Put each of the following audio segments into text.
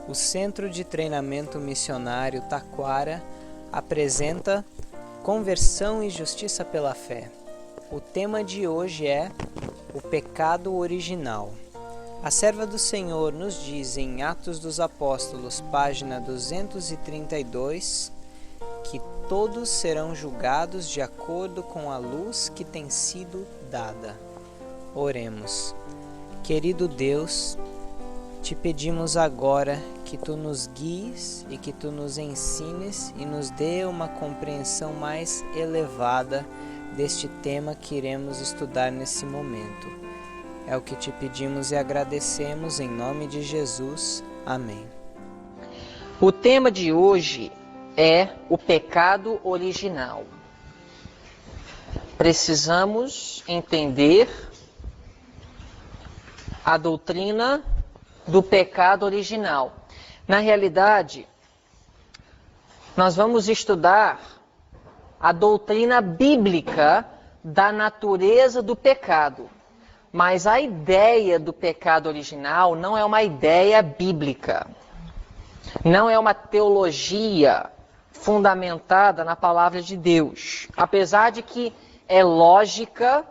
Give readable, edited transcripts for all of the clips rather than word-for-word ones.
O Centro de Treinamento Missionário Taquara apresenta Conversão e Justiça pela Fé. O tema de hoje é o pecado original. A serva do Senhor nos diz em Atos dos Apóstolos, página 232, que todos serão julgados de acordo com a luz que tem sido dada. Oremos. Querido Deus, te pedimos agora que Tu nos guies e que Tu nos ensines e nos dê uma compreensão mais elevada deste tema que iremos estudar nesse momento. É o que te pedimos e agradecemos em nome de Jesus. Amém. O tema de hoje é o pecado original. Precisamos entender a doutrina do pecado original. Na realidade, nós vamos estudar a doutrina bíblica da natureza do pecado. Mas a ideia do pecado original não é uma ideia bíblica. Não é uma teologia fundamentada na palavra de Deus. Apesar de que é lógica,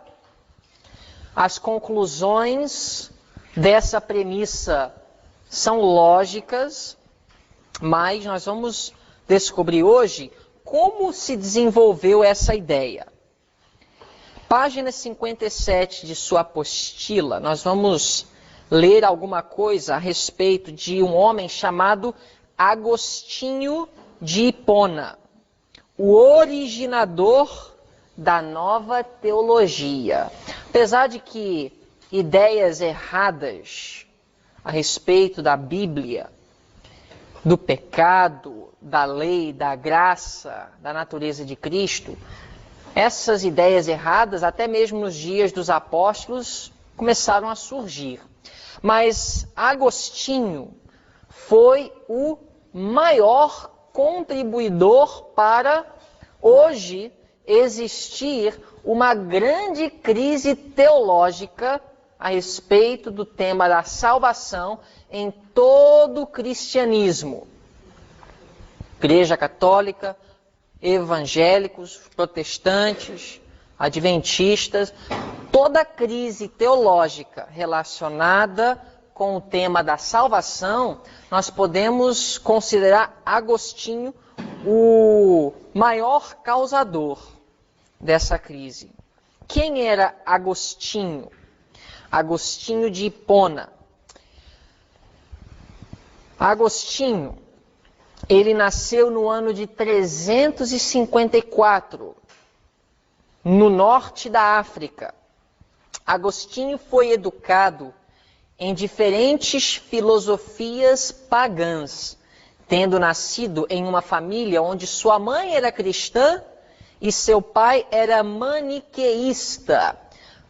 as conclusões dessa premissa são lógicas, mas nós vamos descobrir hoje como se desenvolveu essa ideia. Página 57 de sua apostila, nós vamos ler alguma coisa a respeito de um homem chamado Agostinho de Hipona, o originador da nova teologia. Apesar de que ideias erradas a respeito da Bíblia, do pecado, da lei, da graça, da natureza de Cristo, essas ideias erradas, até mesmo nos dias dos apóstolos, começaram a surgir. Mas Agostinho foi o maior contribuidor para hoje existir uma grande crise teológica a respeito do tema da salvação em todo o cristianismo. Igreja Católica, evangélicos, protestantes, adventistas, toda crise teológica relacionada com o tema da salvação, nós podemos considerar Agostinho o maior causador dessa crise. Quem era Agostinho? Agostinho de Hipona. Agostinho, ele nasceu no ano de 354, no norte da África. Agostinho foi educado em diferentes filosofias pagãs, tendo nascido em uma família onde sua mãe era cristã e seu pai era maniqueísta.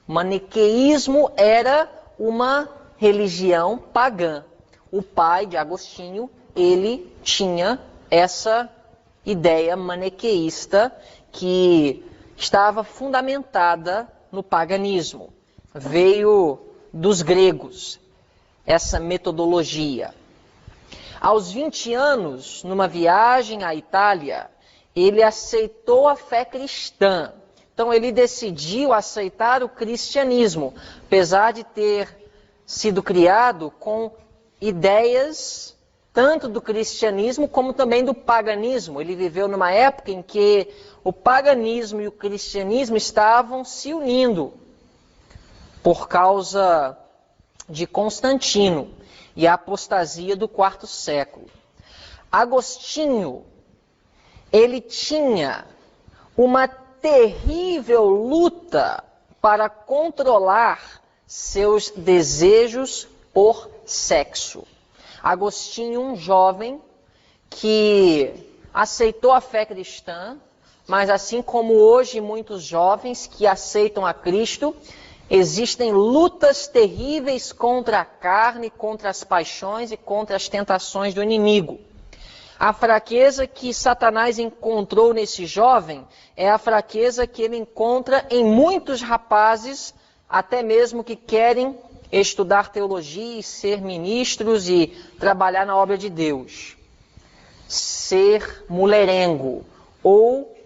Maniqueísmo era uma religião pagã. O pai de Agostinho, ele tinha essa ideia maniqueísta que estava fundamentada no paganismo. Veio dos gregos, essa metodologia. Aos 20 anos, numa viagem à Itália, ele aceitou a fé cristã. Então ele decidiu aceitar o cristianismo, apesar de ter sido criado com ideias tanto do cristianismo como também do paganismo. Ele viveu numa época em que o paganismo e o cristianismo estavam se unindo por causa de Constantino e a apostasia do quarto século. Agostinho, ele tinha uma terrível luta para controlar seus desejos por sexo. Agostinho, um jovem que aceitou a fé cristã, mas assim como hoje muitos jovens que aceitam a Cristo, existem lutas terríveis contra a carne, contra as paixões e contra as tentações do inimigo. A fraqueza que Satanás encontrou nesse jovem é a fraqueza que ele encontra em muitos rapazes, até mesmo que querem estudar teologia e ser ministros e trabalhar na obra de Deus. Ser mulherengo ou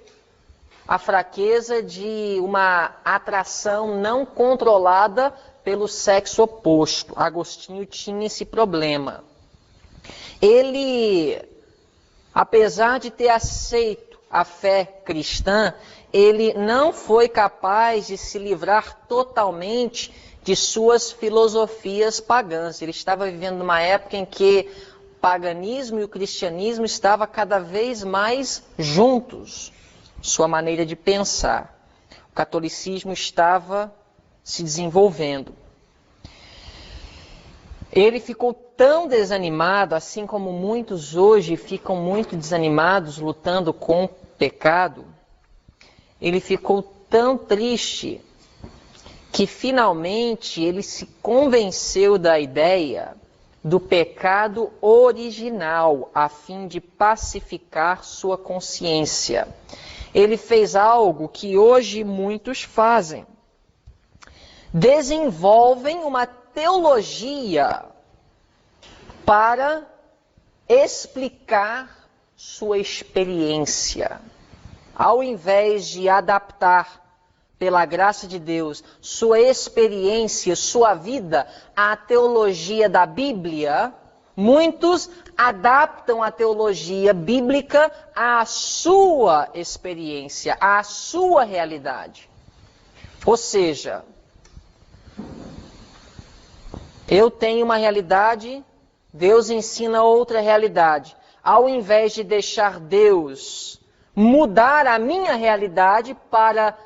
a fraqueza de uma atração não controlada pelo sexo oposto. Agostinho tinha esse problema. Ele, apesar de ter aceito a fé cristã, ele não foi capaz de se livrar totalmente de suas filosofias pagãs. Ele estava vivendo numa época em que o paganismo e o cristianismo estavam cada vez mais juntos. Sua maneira de pensar. O catolicismo estava se desenvolvendo. Ele ficou tão desanimado, assim como muitos hoje ficam muito desanimados lutando com o pecado. Ele ficou tão triste que finalmente ele se convenceu da ideia do pecado original, a fim de pacificar sua consciência. Ele fez algo que hoje muitos fazem. Desenvolvem uma teologia para explicar sua experiência. Ao invés de adaptar, pela graça de Deus, sua experiência, sua vida à teologia da Bíblia, muitos adaptam a teologia bíblica à sua experiência, à sua realidade. Ou seja, eu tenho uma realidade, Deus ensina outra realidade. Ao invés de deixar Deus mudar a minha realidade para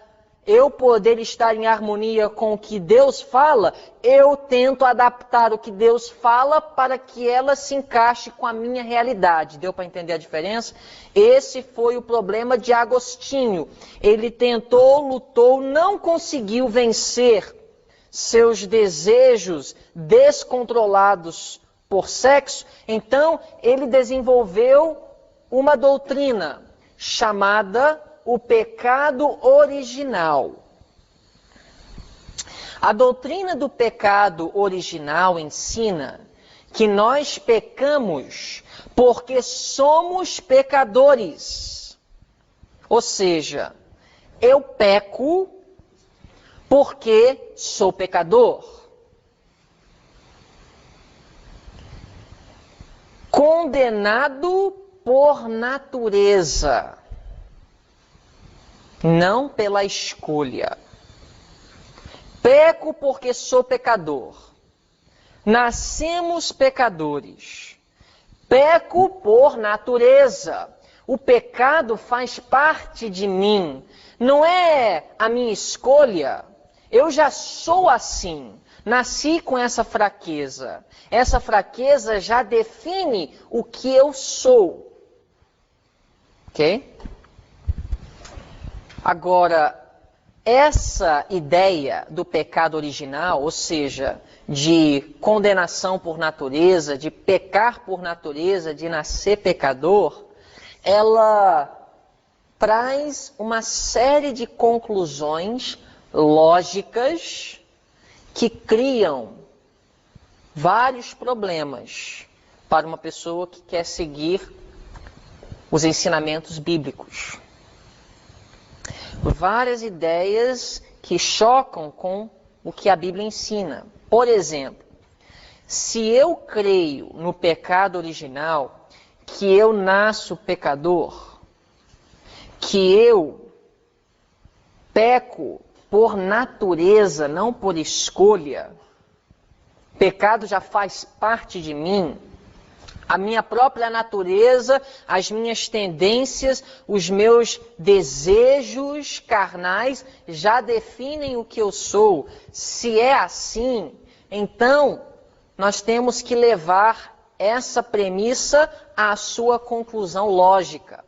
eu poder estar em harmonia com o que Deus fala, eu tento adaptar o que Deus fala para que ela se encaixe com a minha realidade. Deu para entender a diferença? Esse foi o problema de Agostinho. Ele tentou, lutou, não conseguiu vencer seus desejos descontrolados por sexo. Então, ele desenvolveu uma doutrina chamada o pecado original. A doutrina do pecado original ensina que nós pecamos porque somos pecadores. Ou seja, eu peco porque sou pecador. Condenado por natureza. Não pela escolha. Peco porque sou pecador. Nascemos pecadores. Peco por natureza. O pecado faz parte de mim. Não é a minha escolha. Eu já sou assim. Nasci com essa fraqueza. Essa fraqueza já define o que eu sou. Ok? Agora, essa ideia do pecado original, ou seja, de condenação por natureza, de pecar por natureza, de nascer pecador, ela traz uma série de conclusões lógicas que criam vários problemas para uma pessoa que quer seguir os ensinamentos bíblicos. Várias ideias que chocam com o que a Bíblia ensina. Por exemplo, se eu creio no pecado original, que eu nasço pecador, que eu peco por natureza, não por escolha, pecado já faz parte de mim, a minha própria natureza, as minhas tendências, os meus desejos carnais já definem o que eu sou. Se é assim, então nós temos que levar essa premissa à sua conclusão lógica.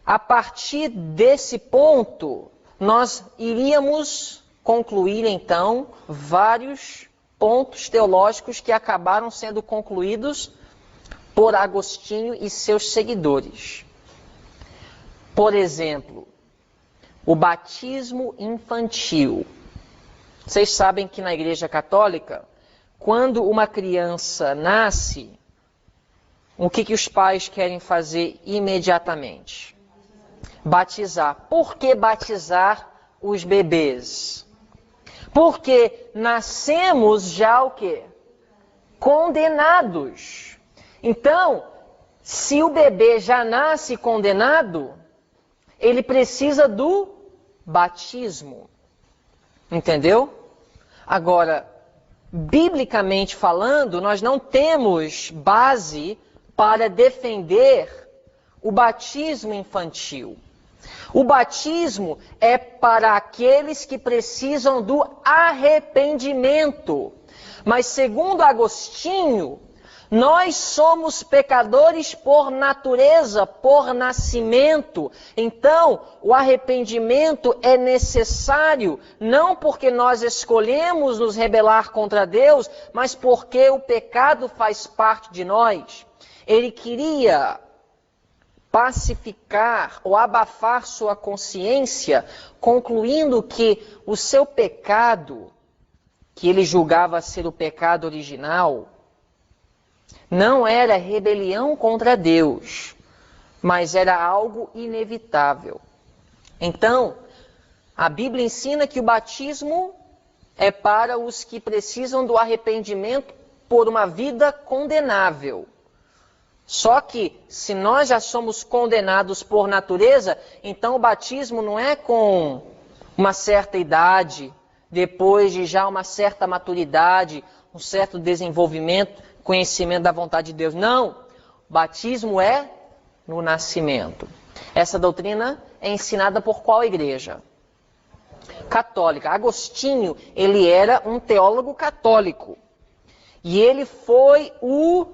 A partir desse ponto, nós iríamos concluir então vários pontos teológicos que acabaram sendo concluídos por Agostinho e seus seguidores. Por exemplo, o batismo infantil. Vocês sabem que na Igreja Católica, quando uma criança nasce, o que os pais querem fazer imediatamente? Batizar. Por que batizar os bebês? Porque nascemos já o quê? Condenados. Então, se o bebê já nasce condenado, ele precisa do batismo. Entendeu? Agora, biblicamente falando, nós não temos base para defender o batismo infantil. O batismo é para aqueles que precisam do arrependimento. Mas segundo Agostinho, nós somos pecadores por natureza, por nascimento. Então, o arrependimento é necessário, não porque nós escolhemos nos rebelar contra Deus, mas porque o pecado faz parte de nós. Ele queria pacificar ou abafar sua consciência, concluindo que o seu pecado, que ele julgava ser o pecado original, não era rebelião contra Deus, mas era algo inevitável. Então, a Bíblia ensina que o batismo é para os que precisam do arrependimento por uma vida condenável. Só que, se nós já somos condenados por natureza, então o batismo não é com uma certa idade, depois de já uma certa maturidade, um certo desenvolvimento, conhecimento da vontade de Deus. Não, o batismo é no nascimento. Essa doutrina é ensinada por qual igreja? Católica. Agostinho, ele era um teólogo católico. E ele foi o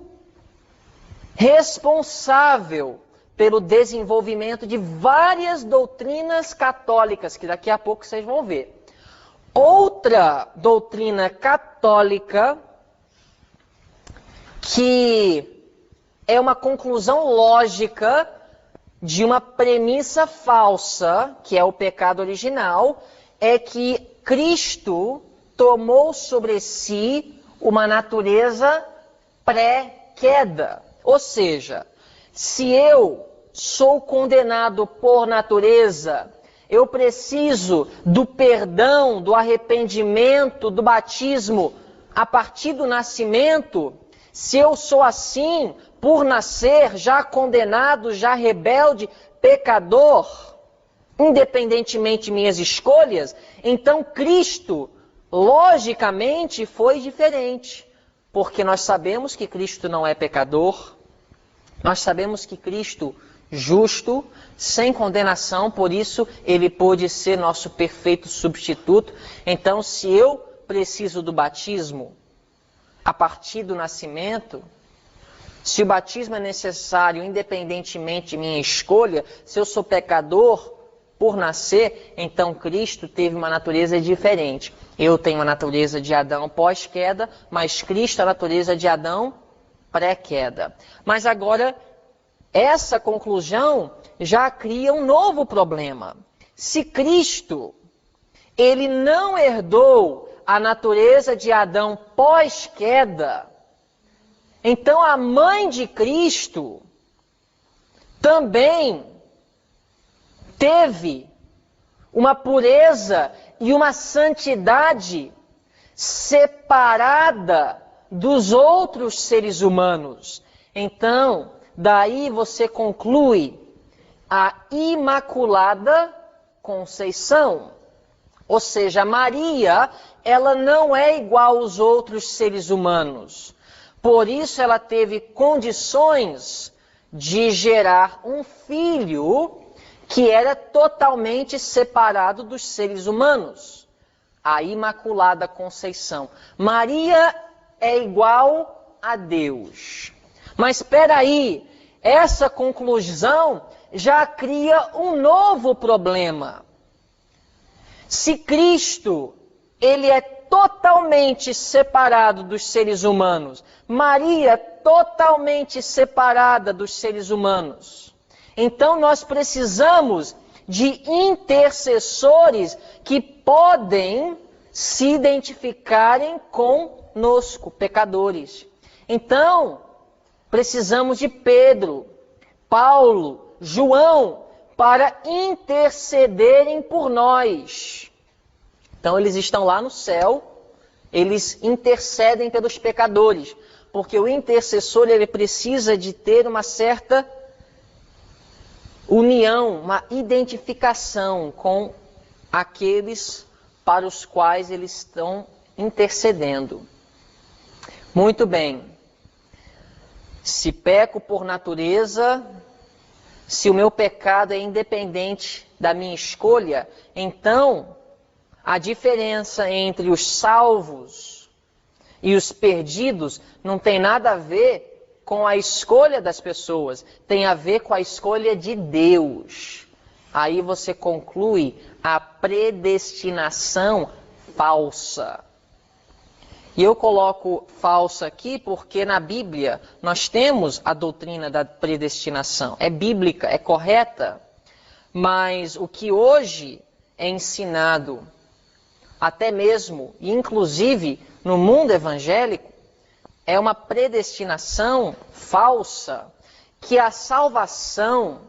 responsável pelo desenvolvimento de várias doutrinas católicas, que daqui a pouco vocês vão ver. Outra doutrina católica que é uma conclusão lógica de uma premissa falsa, que é o pecado original, é que Cristo tomou sobre si uma natureza pré-queda. Ou seja, se eu sou condenado por natureza, eu preciso do perdão, do arrependimento, do batismo a partir do nascimento. Se eu sou assim, por nascer, já condenado, já rebelde, pecador, independentemente de minhas escolhas, então Cristo, logicamente, foi diferente. Porque nós sabemos que Cristo não é pecador, nós sabemos que Cristo justo, sem condenação, por isso ele pôde ser nosso perfeito substituto. Então, se eu preciso do batismo a partir do nascimento, se o batismo é necessário independentemente de minha escolha, se eu sou pecador por nascer, então Cristo teve uma natureza diferente. Eu tenho a natureza de Adão pós-queda, mas Cristo a natureza de Adão pré-queda. Mas agora, essa conclusão já cria um novo problema. Se Cristo, ele não herdou a natureza de Adão pós-queda, então a mãe de Cristo também teve uma pureza e uma santidade separada dos outros seres humanos. Então, daí você conclui a Imaculada Conceição. Ou seja, Maria, ela não é igual aos outros seres humanos. Por isso ela teve condições de gerar um filho que era totalmente separado dos seres humanos. A Imaculada Conceição. Maria é igual a Deus. Mas espera aí, essa conclusão já cria um novo problema. Se Cristo, ele é totalmente separado dos seres humanos, Maria totalmente separada dos seres humanos, então nós precisamos de intercessores que podem se identificarem conosco, pecadores. Então, precisamos de Pedro, Paulo, João, para intercederem por nós. Então, eles estão lá no céu, eles intercedem pelos pecadores, porque o intercessor ele precisa de ter uma certa união, uma identificação com aqueles para os quais eles estão intercedendo. Muito bem. Se peco por natureza, se o meu pecado é independente da minha escolha, então a diferença entre os salvos e os perdidos não tem nada a ver com a escolha das pessoas, tem a ver com a escolha de Deus. Aí você conclui a predestinação falsa. E eu coloco falsa aqui porque na Bíblia nós temos a doutrina da predestinação. É bíblica, é correta, mas o que hoje é ensinado, até mesmo, inclusive no mundo evangélico, é uma predestinação falsa, que a salvação,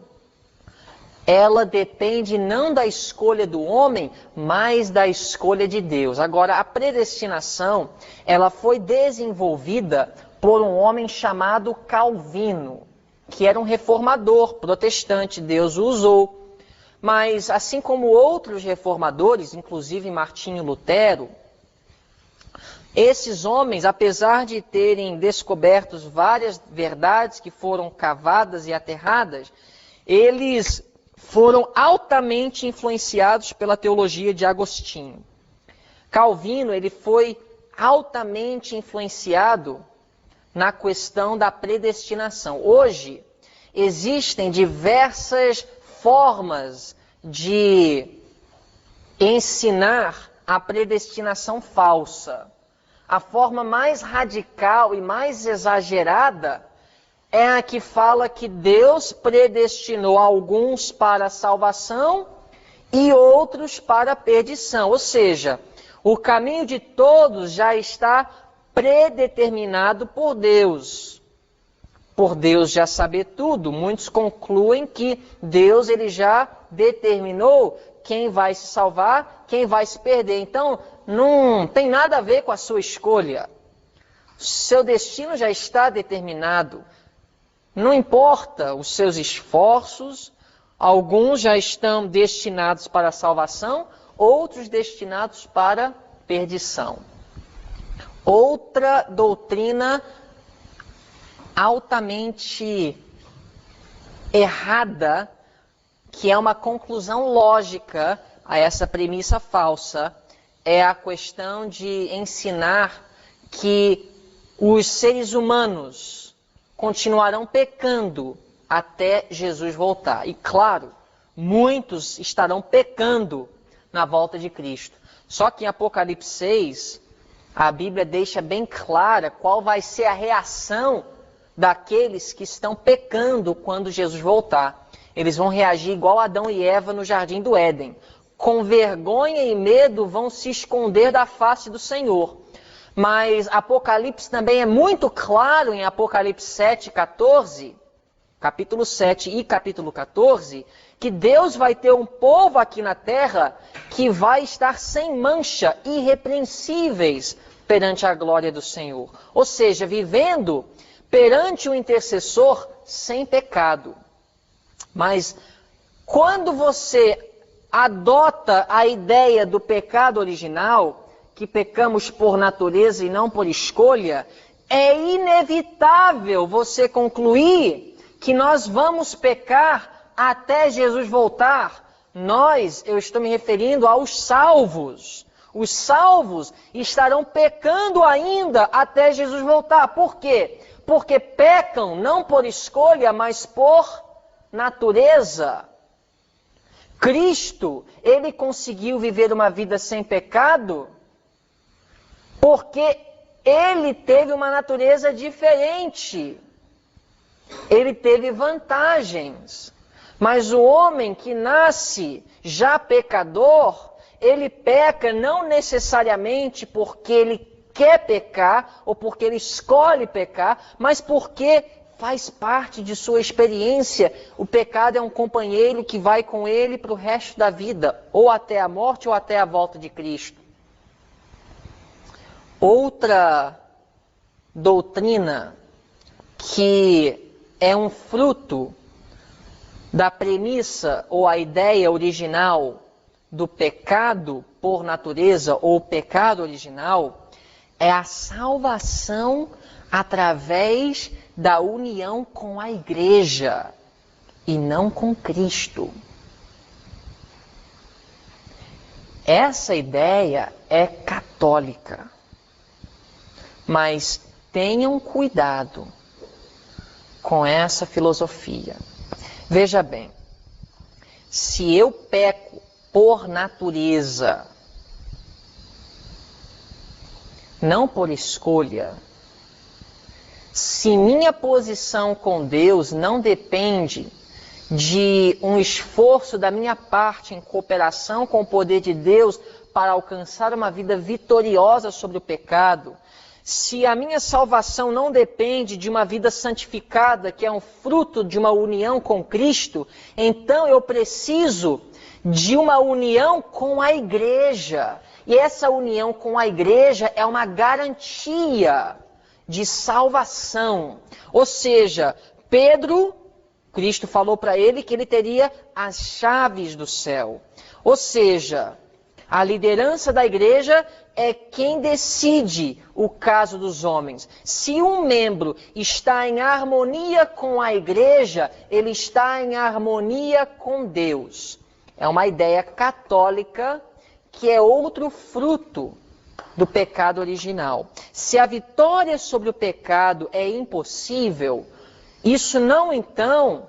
ela depende não da escolha do homem, mas da escolha de Deus. Agora, a predestinação, ela foi desenvolvida por um homem chamado Calvino, que era um reformador protestante, Deus o usou. Mas, assim como outros reformadores, inclusive Martinho Lutero, esses homens, apesar de terem descoberto várias verdades que foram cavadas e aterradas, eles foram altamente influenciados pela teologia de Agostinho. Calvino, ele foi altamente influenciado na questão da predestinação. Hoje, existem diversas formas de ensinar a predestinação falsa. A forma mais radical e mais exagerada é a que fala que Deus predestinou alguns para a salvação e outros para a perdição. Ou seja, o caminho de todos já está predeterminado por Deus. Por Deus já saber tudo, muitos concluem que Deus ele já determinou quem vai se salvar, quem vai se perder. Então, não tem nada a ver com a sua escolha. Seu destino já está determinado. Não importa os seus esforços, alguns já estão destinados para a salvação, outros destinados para a perdição. Outra doutrina altamente errada, que é uma conclusão lógica a essa premissa falsa, é a questão de ensinar que os seres humanos continuarão pecando até Jesus voltar. E claro, muitos estarão pecando na volta de Cristo. Só que em Apocalipse 6, a Bíblia deixa bem clara qual vai ser a reação daqueles que estão pecando quando Jesus voltar. Eles vão reagir igual Adão e Eva no Jardim do Éden. Com vergonha e medo vão se esconder da face do Senhor. Mas Apocalipse também é muito claro em Apocalipse 7, 14, capítulo 7 e capítulo 14, que Deus vai ter um povo aqui na terra que vai estar sem mancha, irrepreensíveis perante a glória do Senhor. Ou seja, vivendo perante o intercessor sem pecado. Mas quando você adota a ideia do pecado original, que pecamos por natureza e não por escolha, é inevitável você concluir que nós vamos pecar até Jesus voltar. Eu estou me referindo aos salvos. Os salvos estarão pecando ainda até Jesus voltar. Por quê? Porque pecam não por escolha, mas por natureza. Cristo, ele conseguiu viver uma vida sem pecado porque ele teve uma natureza diferente. Ele teve vantagens. Mas o homem que nasce já pecador, ele peca não necessariamente porque ele quer pecar ou porque ele escolhe pecar, mas porque faz parte de sua experiência. O pecado é um companheiro que vai com ele para o resto da vida, ou até a morte ou até a volta de Cristo. Outra doutrina que é um fruto da premissa ou a ideia original do pecado por natureza ou pecado original é a salvação através da união com a igreja e não com Cristo. Essa ideia é católica, mas tenham cuidado com essa filosofia. Veja bem, se eu peco por natureza, não por escolha, se minha posição com Deus não depende de um esforço da minha parte em cooperação com o poder de Deus para alcançar uma vida vitoriosa sobre o pecado, se a minha salvação não depende de uma vida santificada, que é um fruto de uma união com Cristo, então eu preciso de uma união com a igreja. E essa união com a igreja é uma garantia de salvação. Ou seja, Pedro, Cristo falou para ele que ele teria as chaves do céu. Ou seja, a liderança da igreja é quem decide o caso dos homens. Se um membro está em harmonia com a igreja, ele está em harmonia com Deus. É uma ideia católica que é outro fruto do pecado original. Se a vitória sobre o pecado é impossível, isso não então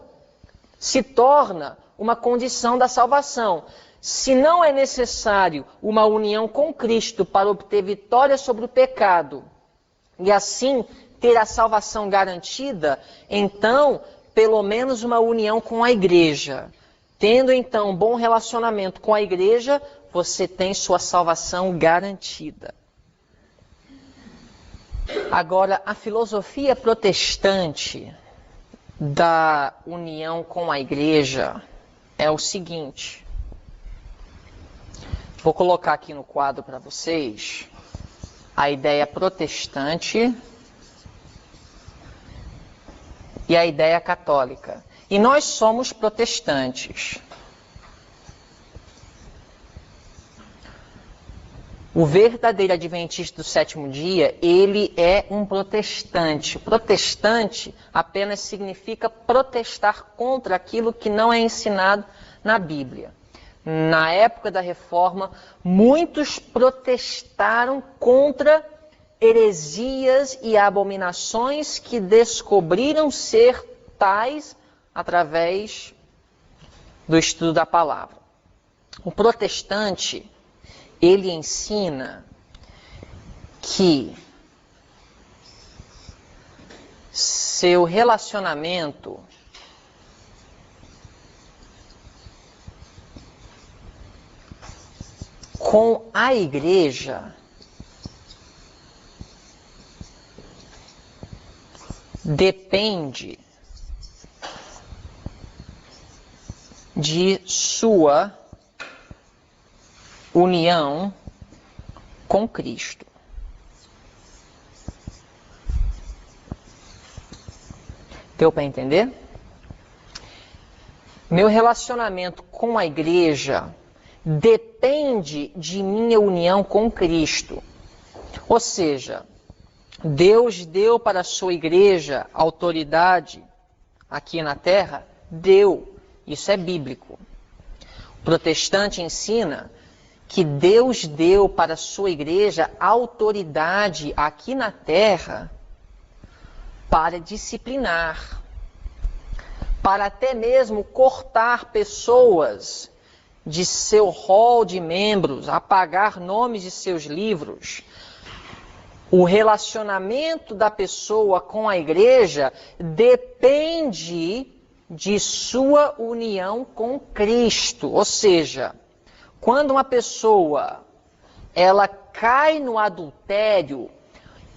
se torna uma condição da salvação. Se não é necessário uma união com Cristo para obter vitória sobre o pecado e assim ter a salvação garantida, então, pelo menos uma união com a igreja. Tendo então um bom relacionamento com a igreja, você tem sua salvação garantida. Agora, a filosofia protestante da união com a igreja é o seguinte. Vou colocar aqui no quadro para vocês a ideia protestante e a ideia católica. E nós somos protestantes. O verdadeiro adventista do sétimo dia, ele é um protestante. Protestante apenas significa protestar contra aquilo que não é ensinado na Bíblia. Na época da Reforma, muitos protestaram contra heresias e abominações que descobriram ser tais através do estudo da palavra. O protestante, ele ensina que seu relacionamento com a igreja depende de sua união com Cristo. Deu para entender? Meu relacionamento com a igreja depende de minha união com Cristo. Ou seja, Deus deu para a sua igreja autoridade aqui na terra? Deu. Isso é bíblico. O protestante ensina que Deus deu para a sua igreja autoridade aqui na terra para disciplinar, para até mesmo cortar pessoas de seu rol de membros, apagar nomes de seus livros. O relacionamento da pessoa com a igreja depende de sua união com Cristo. Ou seja, quando uma pessoa ela cai no adultério,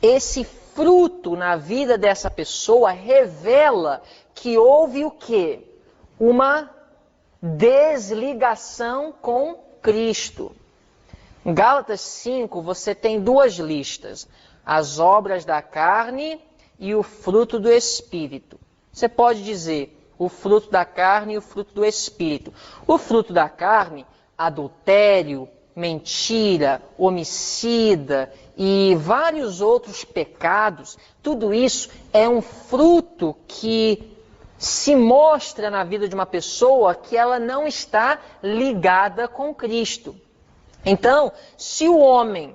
esse fruto na vida dessa pessoa revela que houve o quê? Uma desligação com Cristo. Em Gálatas 5, você tem duas listas: as obras da carne e o fruto do Espírito. Você pode dizer o fruto da carne e o fruto do Espírito. O fruto da carne, adultério, mentira, homicida e vários outros pecados, tudo isso é um fruto que se mostra na vida de uma pessoa que ela não está ligada com Cristo. Então, se o homem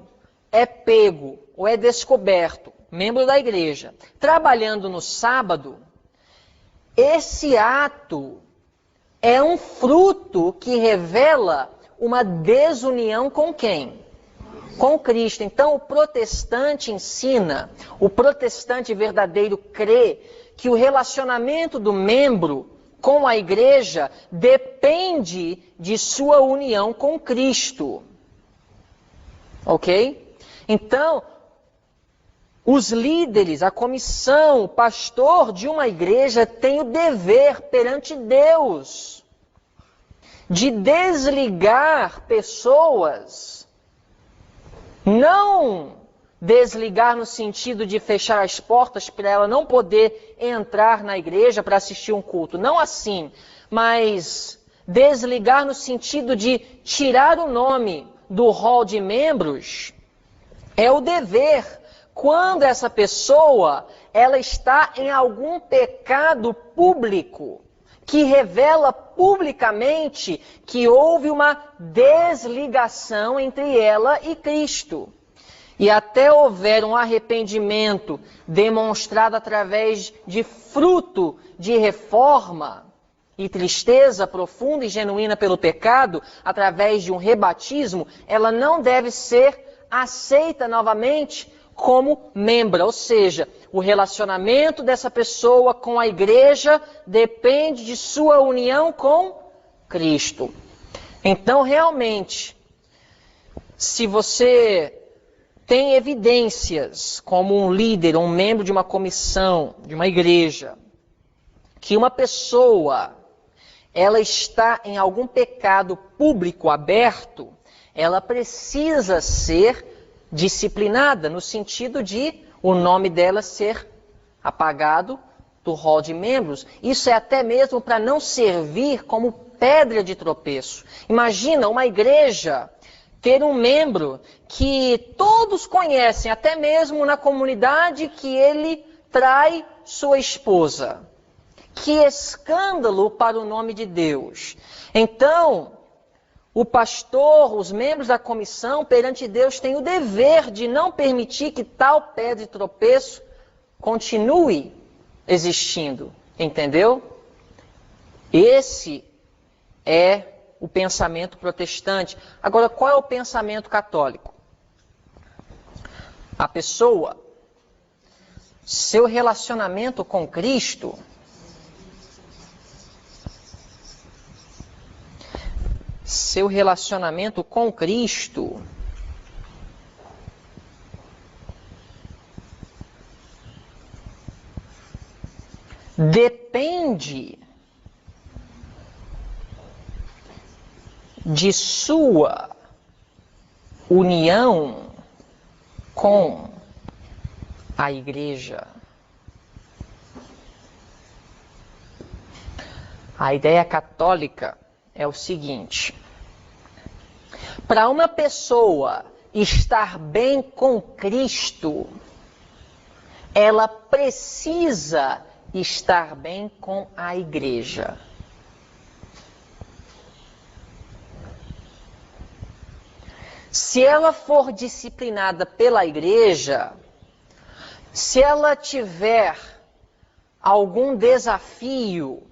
é pego ou é descoberto, membro da igreja, trabalhando no sábado, esse ato é um fruto que revela uma desunião com quem? Com Cristo. Então, o protestante ensina, o protestante verdadeiro crê que o relacionamento do membro com a igreja depende de sua união com Cristo. Ok? Então, os líderes, a comissão, o pastor de uma igreja tem o dever perante Deus de desligar pessoas, não desligar no sentido de fechar as portas para ela não poder entrar na igreja para assistir um culto, não assim, mas desligar no sentido de tirar o nome do rol de membros. É o dever quando essa pessoa ela está em algum pecado público que revela publicamente que houve uma desligação entre ela e Cristo. E até houver um arrependimento demonstrado através de fruto de reforma e tristeza profunda e genuína pelo pecado, através de um rebatismo, ela não deve ser aceita novamente como membro. Ou seja, o relacionamento dessa pessoa com a igreja depende de sua união com Cristo. Então, realmente, se você tem evidências, como um líder, um membro de uma comissão, de uma igreja, que uma pessoa, ela está em algum pecado público aberto, ela precisa ser disciplinada, no sentido de o nome dela ser apagado do rol de membros. Isso é até mesmo para não servir como pedra de tropeço. Imagina uma igreja ter um membro que todos conhecem, até mesmo na comunidade, que ele trai sua esposa. Que escândalo para o nome de Deus. Então, o pastor, os membros da comissão, perante Deus, têm o dever de não permitir que tal pedra de tropeço continue existindo. Entendeu? Esse é o pensamento protestante. Agora, qual é o pensamento católico? A pessoa, seu relacionamento com Cristo, depende de sua união com a igreja. A ideia católica é o seguinte: para uma pessoa estar bem com Cristo, ela precisa estar bem com a igreja. Se ela for disciplinada pela igreja, se ela tiver algum desafio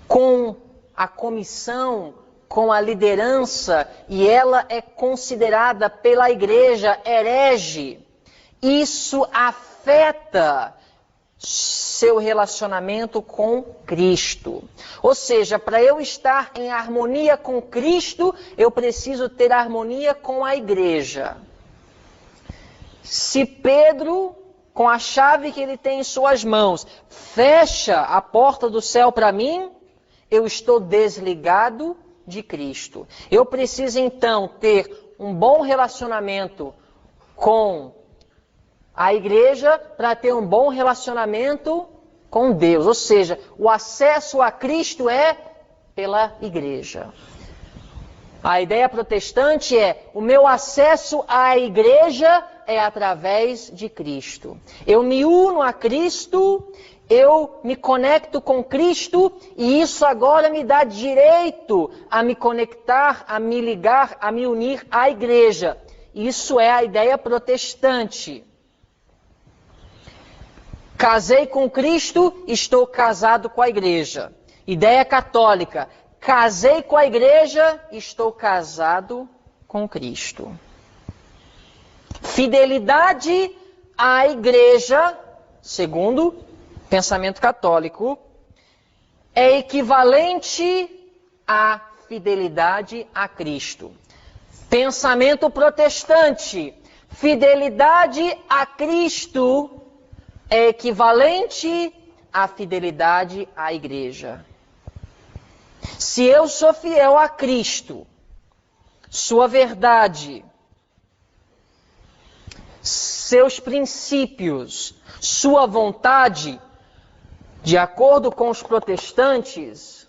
com a comissão, com a liderança, e ela é considerada pela igreja herege, isso afeta seu relacionamento com Cristo. Ou seja, para eu estar em harmonia com Cristo, eu preciso ter harmonia com a igreja. Se Pedro, com a chave que ele tem em suas mãos, fecha a porta do céu para mim, eu estou desligado de Cristo. Eu preciso então ter um bom relacionamento com a igreja para ter um bom relacionamento com Deus. Ou seja, o acesso a Cristo é pela igreja. A ideia protestante é: o meu acesso à igreja é através de Cristo. Eu me uno a Cristo, eu me conecto com Cristo, e isso agora me dá direito a me conectar, a me ligar, a me unir à igreja. Isso é a ideia protestante. Casei com Cristo, estou casado com a igreja. Ideia católica: casei com a igreja, estou casado com Cristo. Fidelidade à igreja, segundo pensamento católico, é equivalente à fidelidade a Cristo. Pensamento protestante: fidelidade a Cristo é equivalente à fidelidade à igreja. Se eu sou fiel a Cristo, sua verdade, seus princípios, sua vontade, de acordo com os protestantes,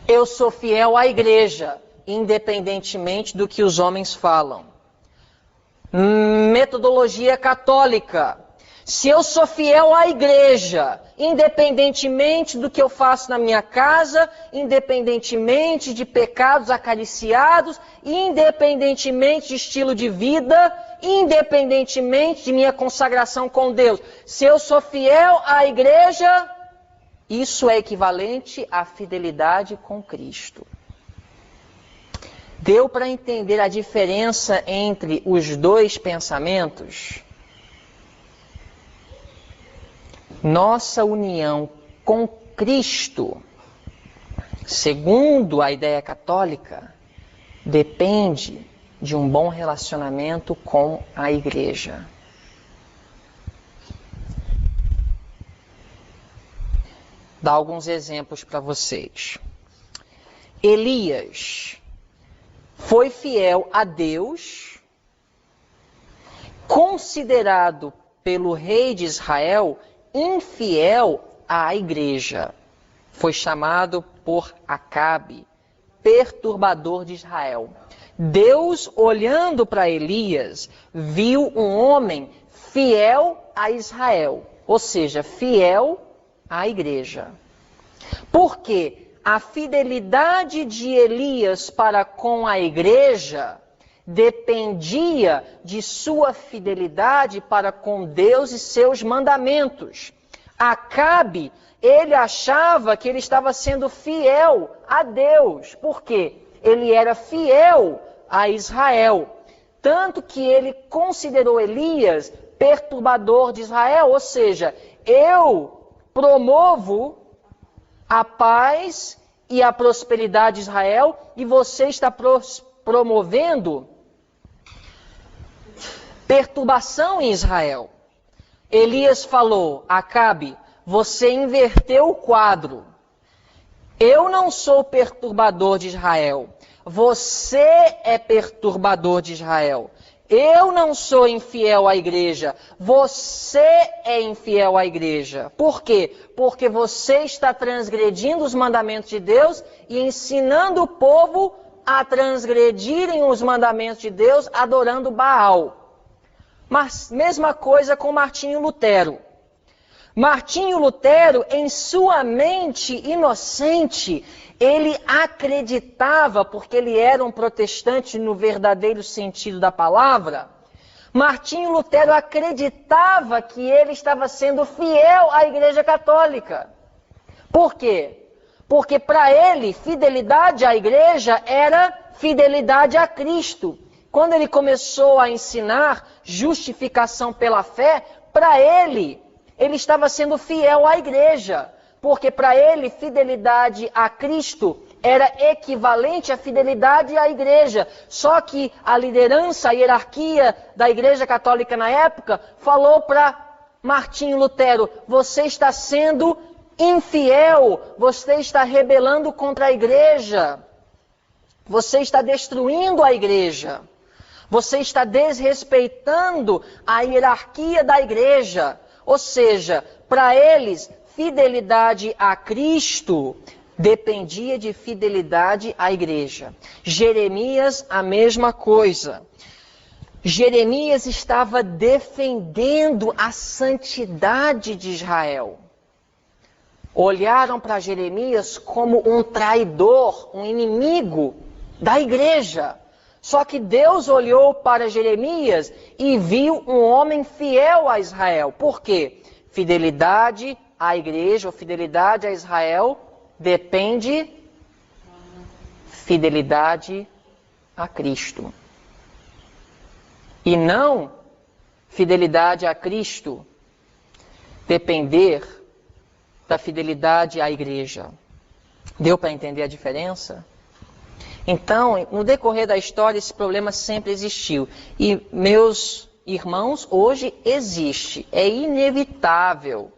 eu sou fiel à igreja, independentemente do que os homens falam. Metodologia católica: se eu sou fiel à igreja, independentemente do que eu faço na minha casa, independentemente de pecados acariciados, independentemente de estilo de vida, independentemente de minha consagração com Deus, se eu sou fiel à igreja, isso é equivalente à fidelidade com Cristo. Deu para entender a diferença entre os dois pensamentos? Nossa união com Cristo, segundo a ideia católica, depende de um bom relacionamento com a igreja. Dar alguns exemplos para vocês. Elias foi fiel a Deus, considerado pelo rei de Israel infiel à igreja. Foi chamado por Acabe, perturbador de Israel. Deus, olhando para Elias, viu um homem fiel a Israel, ou seja, fiel à igreja. Porque a fidelidade de Elias para com a igreja dependia de sua fidelidade para com Deus e seus mandamentos. Acabe, ele achava que ele estava sendo fiel a Deus. Por quê? Ele era fiel a Israel. Tanto que ele considerou Elias perturbador de Israel. Ou seja, eu promovo a paz e a prosperidade de Israel e você está promovendo perturbação em Israel. Elias falou: Acabe, você inverteu o quadro. Eu não sou perturbador de Israel. Você é perturbador de Israel. Eu não sou infiel à igreja. Você é infiel à igreja. Por quê? Porque você está transgredindo os mandamentos de Deus e ensinando o povo a transgredirem os mandamentos de Deus adorando Baal. Mas mesma coisa com Martinho Lutero. Martinho Lutero, em sua mente inocente, ele acreditava, porque ele era um protestante no verdadeiro sentido da palavra, Martinho Lutero acreditava que ele estava sendo fiel à Igreja Católica. Por quê? Porque para ele, fidelidade à igreja era fidelidade a Cristo. Quando ele começou a ensinar justificação pela fé, para ele, ele estava sendo fiel à igreja, porque para ele fidelidade a Cristo era equivalente à fidelidade à igreja. Só que a liderança, a hierarquia da Igreja Católica na época falou para Martinho Lutero: você está sendo infiel, você está rebelando contra a igreja, você está destruindo a igreja, você está desrespeitando a hierarquia da igreja. Ou seja, para eles, fidelidade a Cristo dependia de fidelidade à igreja. Jeremias, a mesma coisa. Jeremias estava defendendo a santidade de Israel. Olharam para Jeremias como um traidor, um inimigo da igreja. Só que Deus olhou para Jeremias e viu um homem fiel a Israel. Por quê? Fidelidade à igreja ou fidelidade a Israel depende fidelidade a Cristo. E não fidelidade a Cristo depender da fidelidade à igreja. Deu para entender a diferença? Então, no decorrer da história, esse problema sempre existiu. E, meus irmãos, hoje existe. É inevitável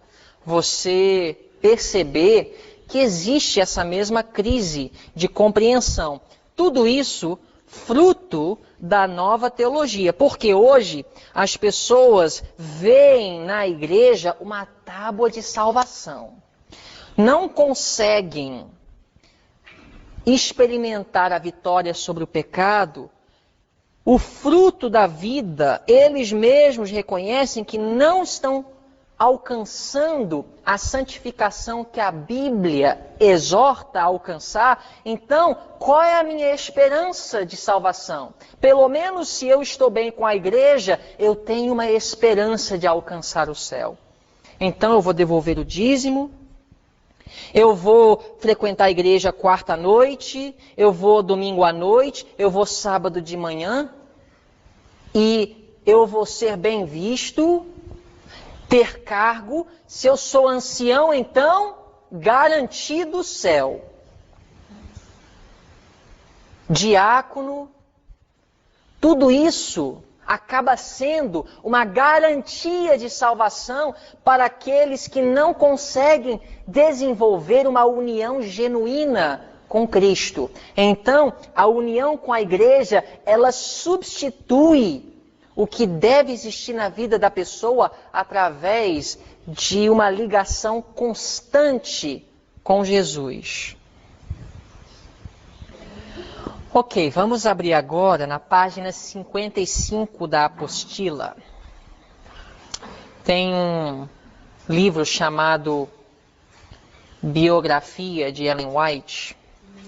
você perceber que existe essa mesma crise de compreensão. Tudo isso fruto da nova teologia. Porque hoje as pessoas veem na igreja uma tábua de salvação. Não conseguem experimentar a vitória sobre o pecado, o fruto da vida, eles mesmos reconhecem que não estão alcançando a santificação que a Bíblia exorta a alcançar. Então, qual é a minha esperança de salvação? Pelo menos se eu estou bem com a igreja, eu tenho uma esperança de alcançar o céu. Então eu vou devolver o dízimo, eu vou frequentar a igreja quarta à noite, eu vou domingo à noite, eu vou sábado de manhã, e eu vou ser bem visto, ter cargo. Se eu sou ancião, então, garantido o céu. Diácono, tudo isso acaba sendo uma garantia de salvação para aqueles que não conseguem desenvolver uma união genuína com Cristo. Então, a união com a igreja, ela substitui o que deve existir na vida da pessoa através de uma ligação constante com Jesus. Ok, vamos abrir agora na página 55 da apostila. Tem um livro chamado Biografia de Ellen White,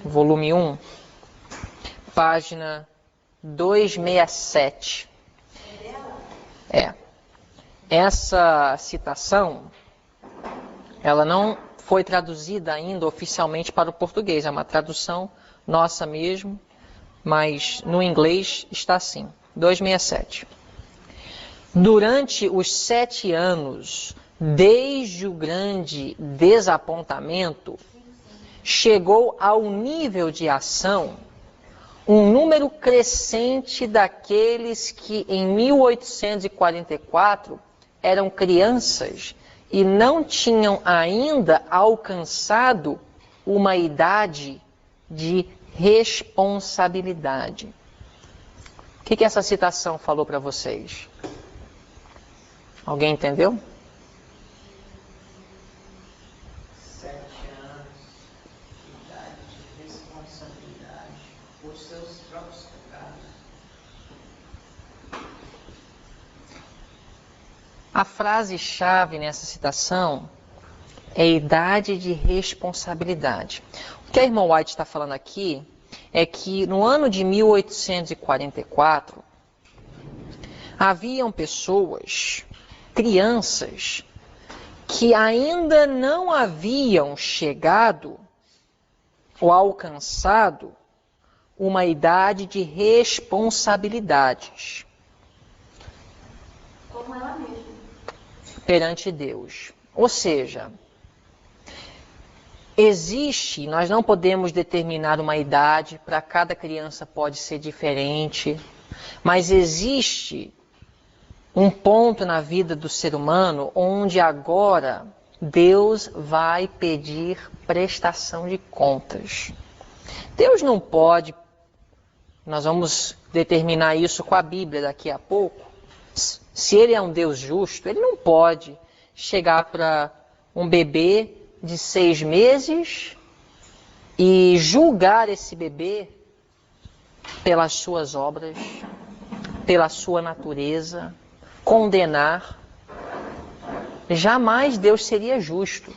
volume 1, página 267. Essa citação, ela não foi traduzida ainda oficialmente para o português, é uma tradução nossa mesmo, mas no inglês está assim, 267. Durante os 7 anos, desde o grande desapontamento, chegou ao nível de ação um número crescente daqueles que em 1844 eram crianças e não tinham ainda alcançado uma idade de responsabilidade. O que essa citação falou para vocês? Alguém entendeu? 7 anos, idade de responsabilidade por seus próprios pecados. A frase-chave nessa citação é idade de responsabilidade. O que a irmã White está falando aqui é que no ano de 1844, haviam pessoas, crianças, que ainda não haviam chegado ou alcançado uma idade de responsabilidades. Como ela mesma. perante Deus. Ou seja, nós não podemos determinar uma idade, para cada criança pode ser diferente, mas existe um ponto na vida do ser humano onde agora Deus vai pedir prestação de contas. Deus não pode, nós vamos determinar isso com a Bíblia daqui a pouco, se Ele é um Deus justo, Ele não pode chegar para um bebê de 6 meses e julgar esse bebê pelas suas obras, pela sua natureza, condenar. Jamais Deus seria justo.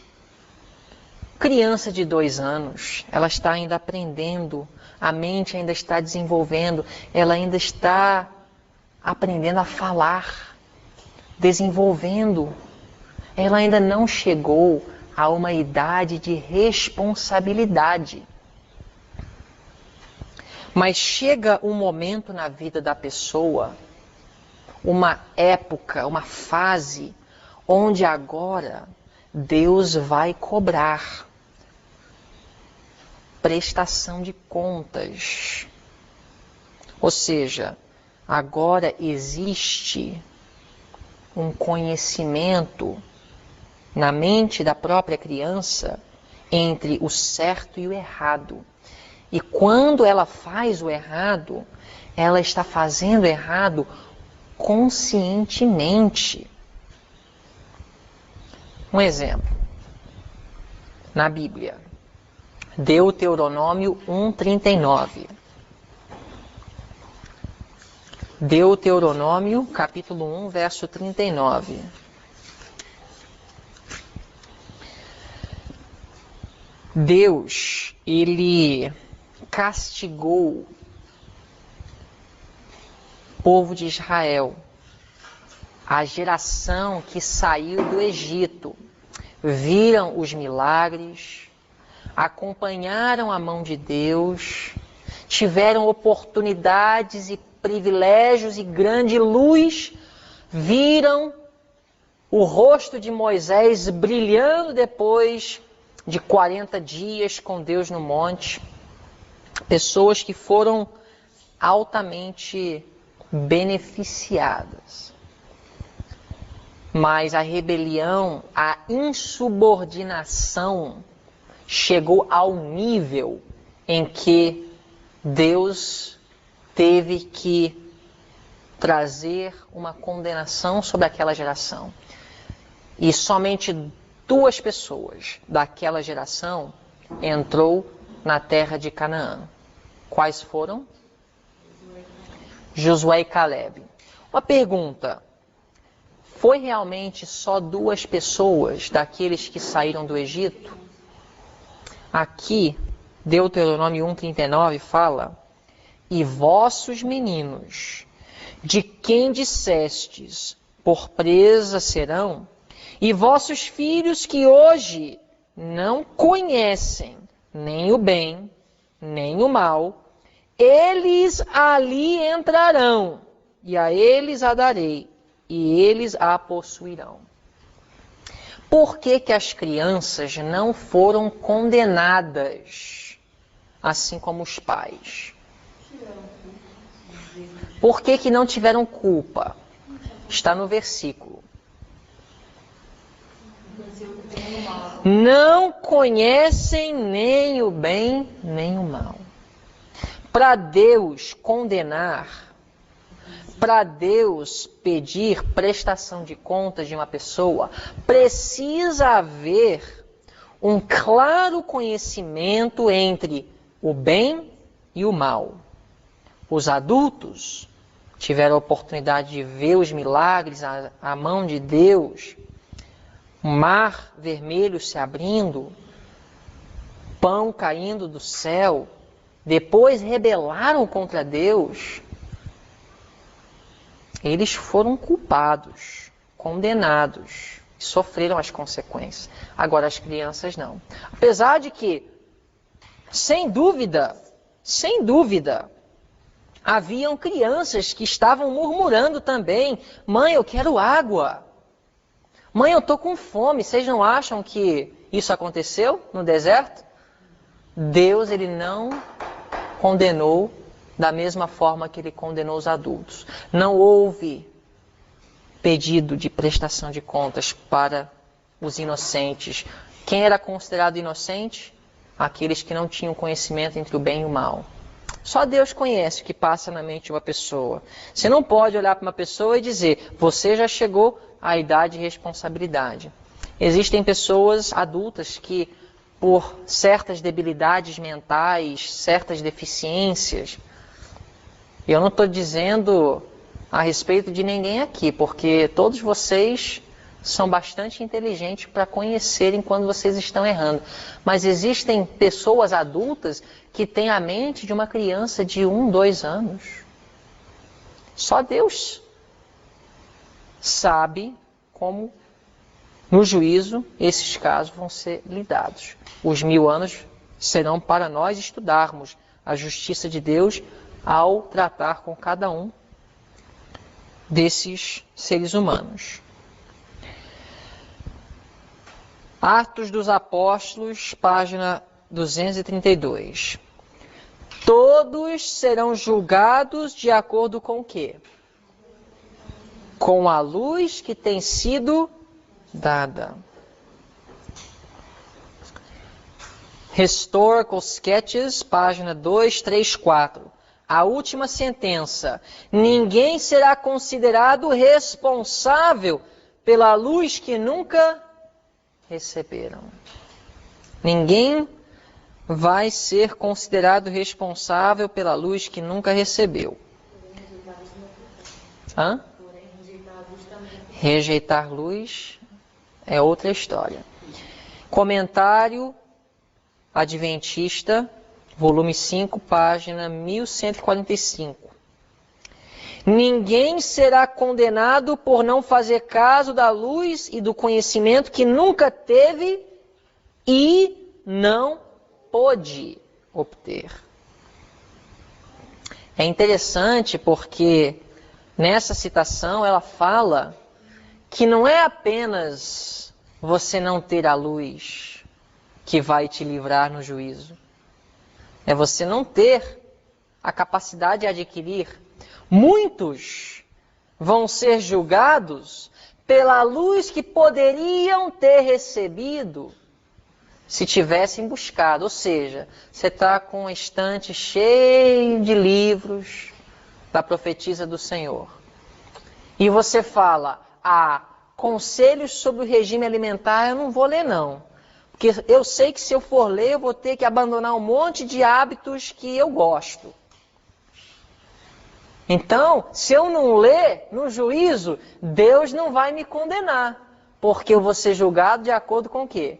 Criança de 2 anos, ela está ainda aprendendo, a mente ainda está desenvolvendo, ela ainda está aprendendo a falar, desenvolvendo. Ela ainda não chegou a uma idade de responsabilidade. Mas chega um momento na vida da pessoa, uma época, uma fase, onde agora Deus vai cobrar prestação de contas. Ou seja, agora existe um conhecimento na mente da própria criança entre o certo e o errado. E quando ela faz o errado, ela está fazendo errado conscientemente. Um exemplo, na Bíblia, Deuteronômio 1:39. Deuteronômio, capítulo 1, verso 39. Deus, Ele castigou o povo de Israel, a geração que saiu do Egito. Viram os milagres, acompanharam a mão de Deus, tiveram oportunidades e privilégios e grande luz, viram o rosto de Moisés brilhando depois de 40 dias com Deus no monte. Pessoas que foram altamente beneficiadas. Mas a rebelião, a insubordinação chegou ao nível em que Deus teve que trazer uma condenação sobre aquela geração. E somente 2 pessoas daquela geração entrou na terra de Canaã. Quais foram? Josué e Caleb. Uma pergunta. Foi realmente só 2 pessoas daqueles que saíram do Egito? Aqui, Deuteronômio 1:39 fala: e vossos meninos, de quem dissestes, por presa serão, e vossos filhos que hoje não conhecem nem o bem, nem o mal, eles ali entrarão, e a eles a darei, e eles a possuirão. Por que que as crianças não foram condenadas, assim como os pais? Por que que não tiveram culpa? Está no versículo. Não conhecem nem o bem, nem o mal. Para Deus condenar, para Deus pedir prestação de contas de uma pessoa, precisa haver um claro conhecimento entre o bem e o mal. Os adultos tiveram a oportunidade de ver os milagres, a mão de Deus, o mar vermelho se abrindo, pão caindo do céu, depois rebelaram contra Deus. Eles foram culpados, condenados, sofreram as consequências. Agora as crianças não. Apesar de que, sem dúvida, haviam crianças que estavam murmurando também: mãe, eu quero água. Mãe, eu estou com fome. Vocês não acham que isso aconteceu no deserto? Deus, ele não condenou da mesma forma que ele condenou os adultos. Não houve pedido de prestação de contas para os inocentes. Quem era considerado inocente? Aqueles que não tinham conhecimento entre o bem e o mal. Só Deus conhece o que passa na mente de uma pessoa. Você não pode olhar para uma pessoa e dizer, você já chegou à idade de responsabilidade. Existem pessoas adultas que, por certas debilidades mentais, certas deficiências, eu não estou dizendo a respeito de ninguém aqui, porque todos vocês são bastante inteligentes para conhecerem quando vocês estão errando. Mas existem pessoas adultas que têm a mente de uma criança de 1, 2 anos. Só Deus sabe como, no juízo, esses casos vão ser lidados. Os 1000 anos serão para nós estudarmos a justiça de Deus ao tratar com cada um desses seres humanos. Atos dos Apóstolos, página 232. Todos serão julgados de acordo com o quê? Com a luz que tem sido dada. Historical Sketches, página 234. A última sentença. Ninguém será considerado responsável pela luz que nunca receberam. Ninguém vai ser considerado responsável pela luz que nunca recebeu. Hã? Rejeitar luz é outra história. Comentário Adventista, volume 5, página 1145. Ninguém será condenado por não fazer caso da luz e do conhecimento que nunca teve e não pôde obter. É interessante porque nessa citação ela fala que não é apenas você não ter a luz que vai te livrar no juízo. É você não ter a capacidade de adquirir. Muitos vão ser julgados pela luz que poderiam ter recebido se tivessem buscado. Ou seja, você está com um estante cheio de livros da profetisa do Senhor. E você fala, conselhos sobre o regime alimentar eu não vou ler não. Porque eu sei que se eu for ler eu vou ter que abandonar um monte de hábitos que eu gosto. Então, se eu não ler, no juízo, Deus não vai me condenar. Porque eu vou ser julgado de acordo com o quê?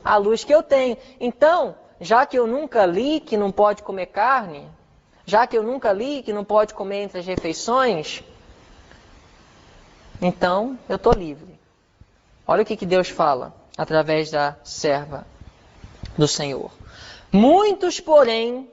A luz que eu tenho. Então, já que eu nunca li que não pode comer carne, já que eu nunca li que não pode comer entre as refeições, então eu estou livre. Olha o que Deus fala através da serva do Senhor. Muitos, porém,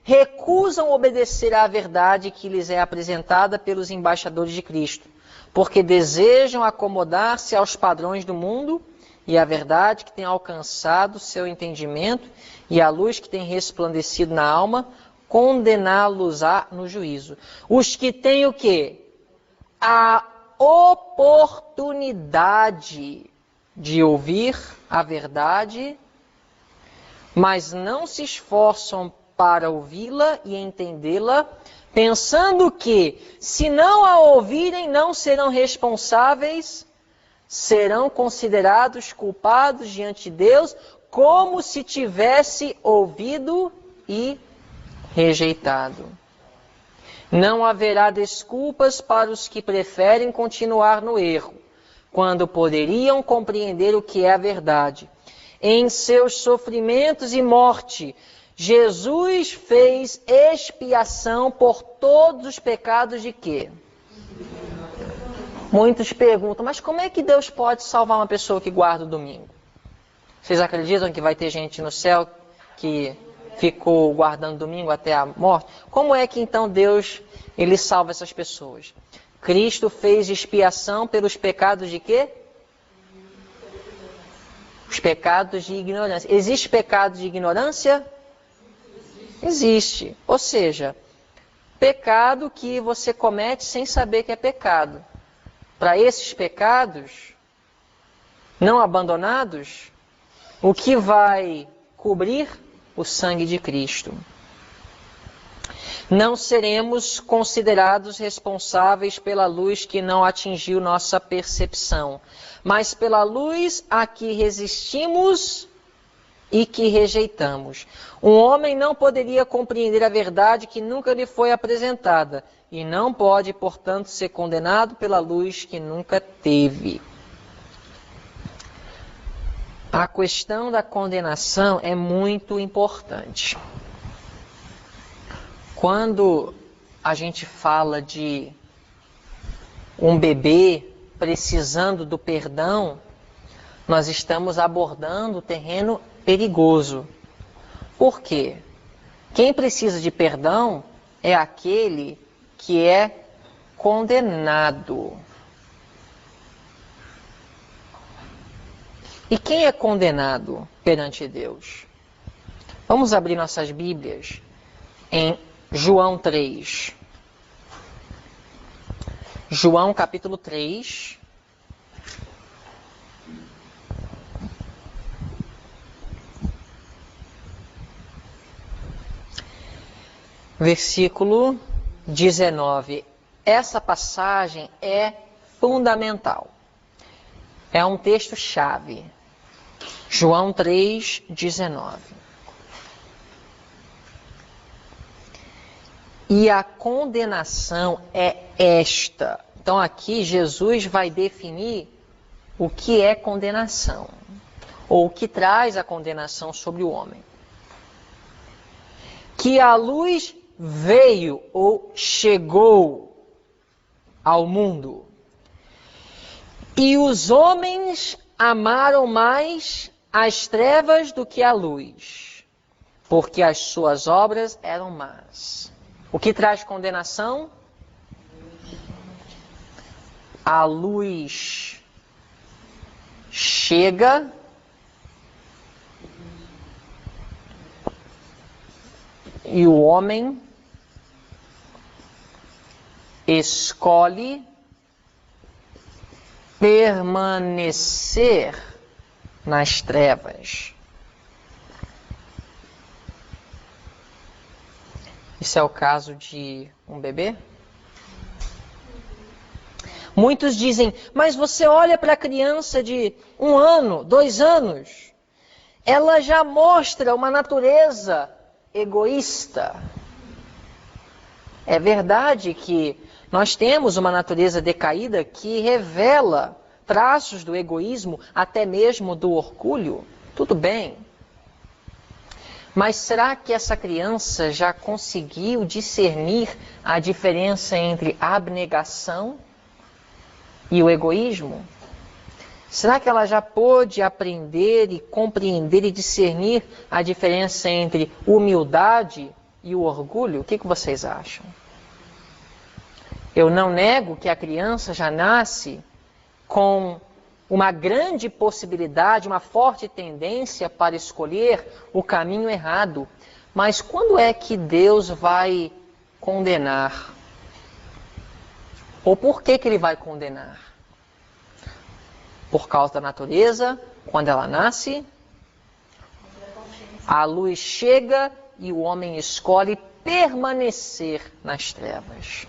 recusam obedecer à verdade que lhes é apresentada pelos embaixadores de Cristo, porque desejam acomodar-se aos padrões do mundo e à verdade que tem alcançado seu entendimento e a luz que tem resplandecido na alma, condená-los-á no juízo. Os que têm o quê? A oportunidade de ouvir a verdade, mas não se esforçam para ouvi-la e entendê-la, pensando que, se não a ouvirem, não serão responsáveis, serão considerados culpados diante de Deus, como se tivesse ouvido e rejeitado. Não haverá desculpas para os que preferem continuar no erro, quando poderiam compreender o que é a verdade. Em seus sofrimentos e morte, Jesus fez expiação por todos os pecados de quê? Muitos perguntam, mas como é que Deus pode salvar uma pessoa que guarda o domingo? Vocês acreditam que vai ter gente no céu que ficou guardando o domingo até a morte? Como é que então Deus ele salva essas pessoas? Cristo fez expiação pelos pecados de quê? Os pecados de ignorância. Existe pecado de ignorância? Existe. Ou seja, pecado que você comete sem saber que é pecado. Para esses pecados não abandonados, o que vai cobrir? O sangue de Cristo. Não seremos considerados responsáveis pela luz que não atingiu nossa percepção, mas pela luz a que resistimos e que rejeitamos. Um homem não poderia compreender a verdade que nunca lhe foi apresentada, e não pode, portanto, ser condenado pela luz que nunca teve. A questão da condenação é muito importante. Quando a gente fala de um bebê precisando do perdão, nós estamos abordando o terreno perigoso. Por quê? Quem precisa de perdão é aquele que é condenado. E quem é condenado perante Deus? Vamos abrir nossas Bíblias em João 3. João capítulo 3. Versículo 19. Essa passagem é fundamental. É um texto-chave. João 3, 19. E a condenação é esta. Então aqui Jesus vai definir o que é condenação, ou o que traz a condenação sobre o homem. Que a luz veio ou chegou ao mundo, e os homens amaram mais as trevas do que a luz, porque as suas obras eram más. O que traz condenação? A luz chega e o homem escolhe permanecer nas trevas. Isso é o caso de um bebê? Muitos dizem, mas você olha para a criança de 1 ano, 2 anos, ela já mostra uma natureza egoísta. É verdade que nós temos uma natureza decaída que revela traços do egoísmo, até mesmo do orgulho. Tudo bem. Mas será que essa criança já conseguiu discernir a diferença entre a abnegação e o egoísmo? Será que ela já pôde aprender e compreender e discernir a diferença entre humildade e o orgulho? O que vocês acham? Eu não nego que a criança já nasce com uma grande possibilidade, uma forte tendência para escolher o caminho errado. Mas quando é que Deus vai condenar? Ou por que Ele vai condenar? Por causa da natureza, quando ela nasce, a luz chega e o homem escolhe permanecer nas trevas.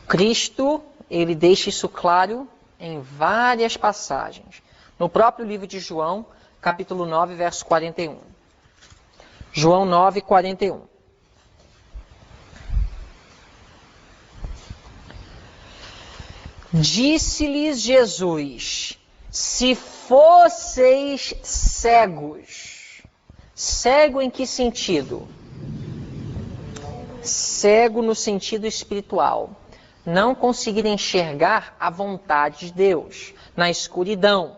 Cristo, ele deixa isso claro em várias passagens. No próprio livro de João, capítulo 9, verso 41. João 9, 41. Disse-lhes Jesus, se fosseis cegos. Cego em que sentido? Cego no sentido espiritual. Não conseguir enxergar a vontade de Deus na escuridão.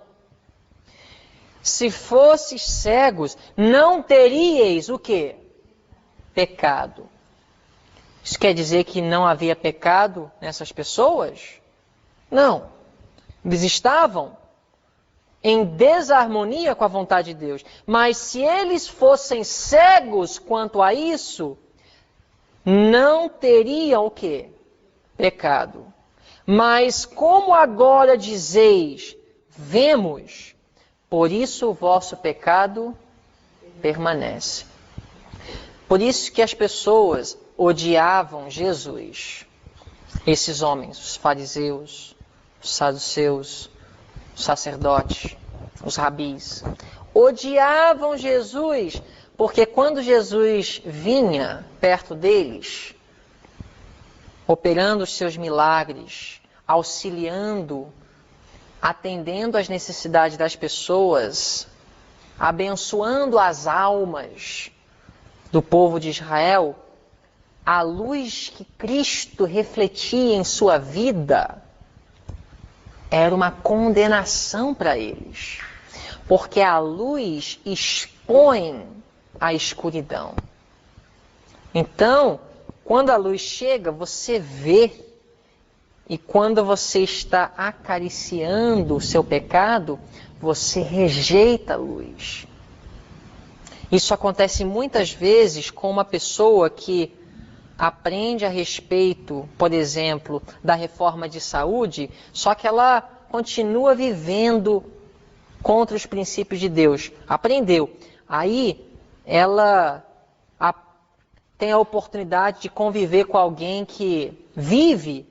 Se fosses cegos, não teríeis o quê? Pecado. Isso quer dizer que não havia pecado nessas pessoas? Não. Eles estavam em desarmonia com a vontade de Deus. Mas se eles fossem cegos quanto a isso, não teriam o quê? Pecado. Mas como agora dizeis, vemos, por isso o vosso pecado permanece. Por isso que as pessoas odiavam Jesus. Esses homens, os fariseus, os saduceus, os sacerdotes, os rabis, odiavam Jesus, porque quando Jesus vinha perto deles, operando os seus milagres, auxiliando, atendendo às necessidades das pessoas, abençoando as almas do povo de Israel, a luz que Cristo refletia em sua vida era uma condenação para eles, porque a luz expõe a escuridão. Então, quando a luz chega, você vê, e quando você está acariciando o seu pecado, você rejeita a luz. Isso acontece muitas vezes com uma pessoa que aprende a respeito, por exemplo, da reforma de saúde, só que ela continua vivendo contra os princípios de Deus. Aprendeu. Aí ela tem a oportunidade de conviver com alguém que vive,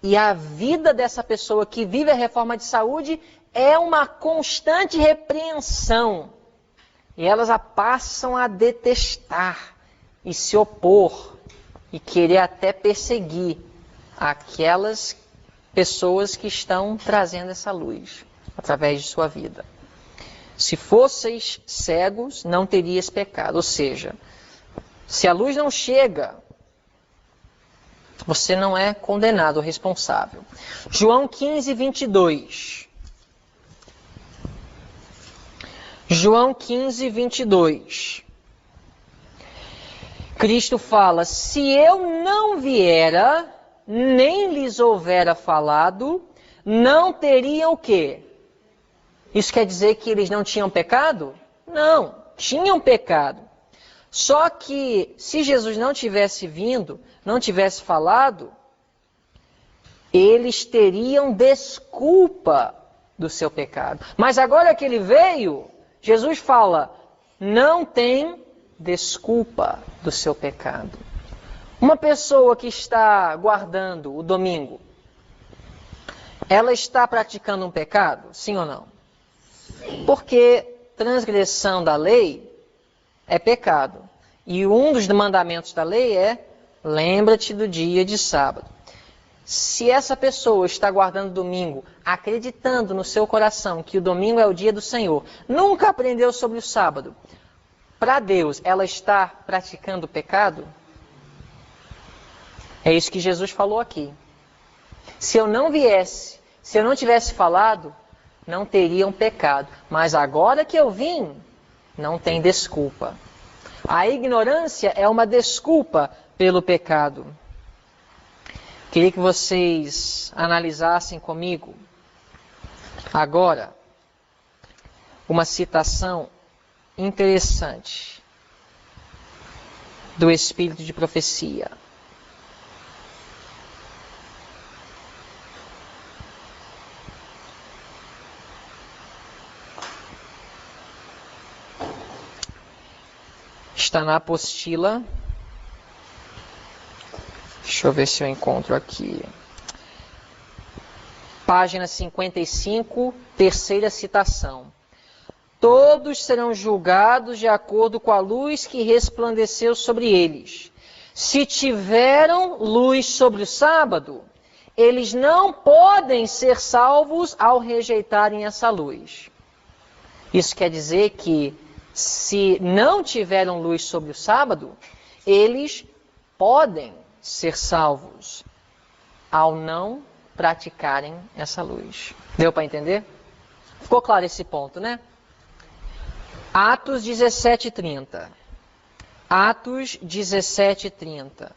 e a vida dessa pessoa que vive a reforma de saúde é uma constante repreensão. E elas a passam a detestar e se opor e querer até perseguir aquelas pessoas que estão trazendo essa luz através de sua vida. Se fosseis cegos, não terias pecado. Ou seja, se a luz não chega, você não é condenado ou responsável. João 15, 22. João 15, 22. Cristo fala, se eu não viera, nem lhes houvera falado, não teriam o quê? Isso quer dizer que eles não tinham pecado? Não, tinham pecado. Só que se Jesus não tivesse vindo, não tivesse falado, eles teriam desculpa do seu pecado. Mas agora que ele veio, Jesus fala, não tem desculpa do seu pecado. Uma pessoa que está guardando o domingo, ela está praticando um pecado? Sim ou não? Porque transgressão da lei é pecado. E um dos mandamentos da lei é, lembra-te do dia de sábado. Se essa pessoa está guardando domingo, acreditando no seu coração que o domingo é o dia do Senhor, nunca aprendeu sobre o sábado, para Deus, ela está praticando pecado? É isso que Jesus falou aqui. Se eu não viesse, se eu não tivesse falado, não teriam pecado. Mas agora que eu vim, não tem desculpa. A ignorância é uma desculpa pelo pecado. Queria que vocês analisassem comigo agora uma citação interessante do Espírito de Profecia. Está na apostila. Deixa eu ver se eu encontro aqui. Página 55, terceira citação. Todos serão julgados de acordo com a luz que resplandeceu sobre eles. Se tiveram luz sobre o sábado, eles não podem ser salvos ao rejeitarem essa luz. Isso quer dizer que, se não tiveram luz sobre o sábado, eles podem ser salvos ao não praticarem essa luz. Deu para entender? Ficou claro esse ponto, né? Atos 17:30. Atos 17:30.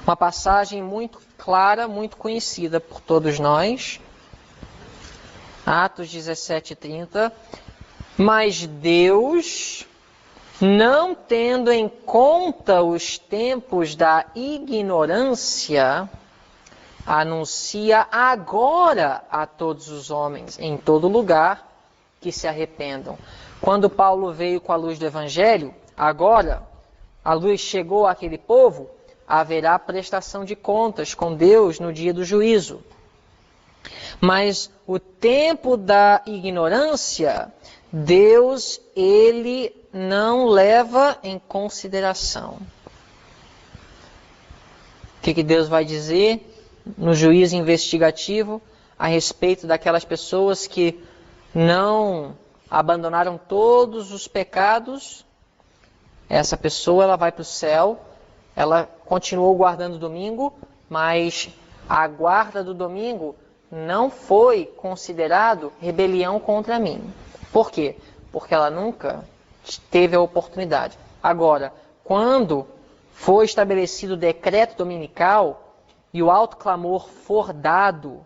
Uma passagem muito clara, muito conhecida por todos nós. Atos 17:30. Mas Deus, não tendo em conta os tempos da ignorância, anuncia agora a todos os homens, em todo lugar, que se arrependam. Quando Paulo veio com a luz do Evangelho, agora a luz chegou àquele povo, haverá prestação de contas com Deus no dia do juízo. Mas o tempo da ignorância, Deus, ele não leva em consideração. O que Deus vai dizer no juízo investigativo a respeito daquelas pessoas que não abandonaram todos os pecados? Essa pessoa, ela vai para o céu, ela continuou guardando o domingo, mas a guarda do domingo não foi considerado rebelião contra mim. Por quê? Porque ela nunca teve a oportunidade. Agora, quando for estabelecido o decreto dominical e o alto clamor for dado,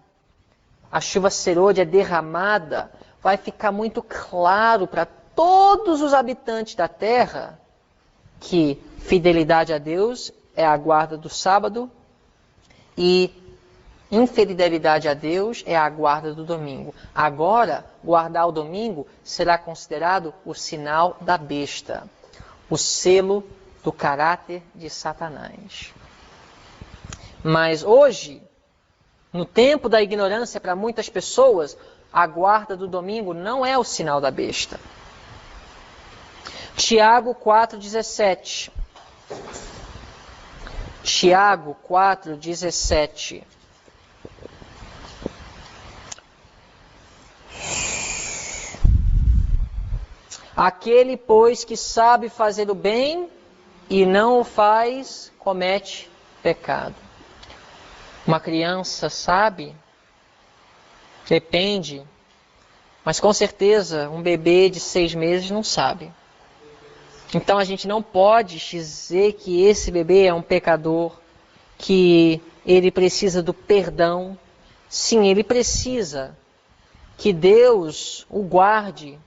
a chuva serôdia é derramada, vai ficar muito claro para todos os habitantes da terra que fidelidade a Deus é a guarda do sábado e infidelidade a Deus é a guarda do domingo. Agora, guardar o domingo será considerado o sinal da besta, o selo do caráter de Satanás. Mas hoje, no tempo da ignorância para muitas pessoas, a guarda do domingo não é o sinal da besta. Tiago 4,17. Tiago 4,17. Aquele, pois, que sabe fazer o bem e não o faz, comete pecado. Uma criança sabe, depende, mas com certeza um bebê de 6 meses não sabe. Então a gente não pode dizer que esse bebê é um pecador, que ele precisa do perdão. Sim, ele precisa que Deus o guarde.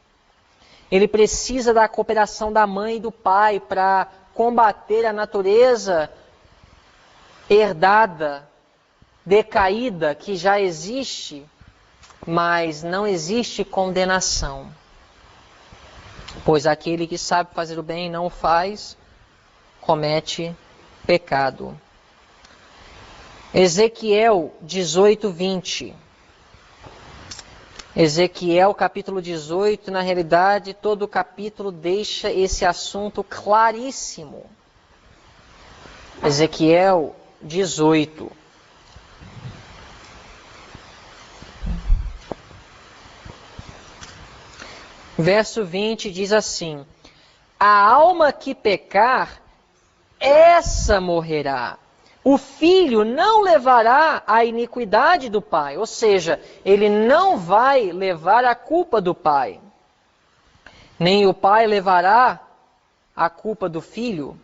Ele precisa da cooperação da mãe e do pai para combater a natureza herdada, decaída, que já existe, mas não existe condenação. Pois aquele que sabe fazer o bem e não o faz, comete pecado. Ezequiel 18:20. Ezequiel capítulo 18, na realidade, todo o capítulo deixa esse assunto claríssimo. Ezequiel 18. Verso 20 diz assim: a alma que pecar, essa morrerá. O filho não levará a iniquidade do pai, ou seja, ele não vai levar a culpa do pai. Nem o pai levará a culpa do filho.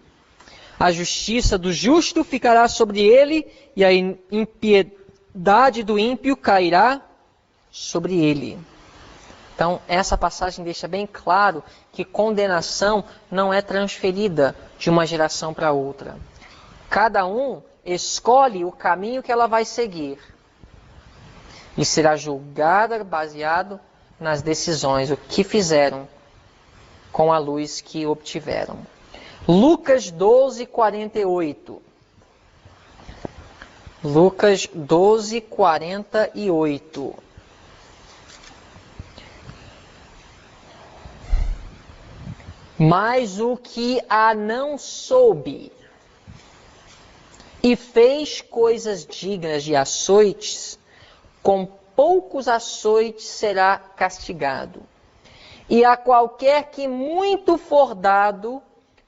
A justiça do justo ficará sobre ele e a impiedade do ímpio cairá sobre ele. Então, essa passagem deixa bem claro que condenação não é transferida de uma geração para outra. Cada um escolhe o caminho que ela vai seguir e será julgada baseado nas decisões, o que fizeram com a luz que obtiveram. Lucas 12:48. Lucas 12:48. Mas o que a não soube e fez coisas dignas de açoites, com poucos açoites será castigado. E a qualquer que muito for dado,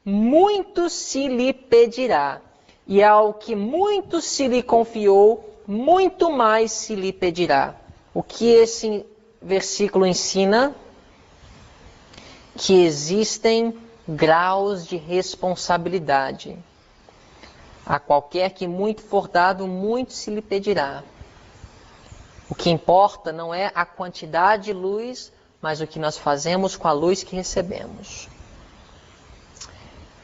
muito se lhe pedirá. E ao que muito se lhe confiou, muito mais se lhe pedirá. O que esse versículo ensina? Que existem graus de responsabilidade. A qualquer que muito for dado, muito se lhe pedirá. O que importa não é a quantidade de luz, mas o que nós fazemos com a luz que recebemos.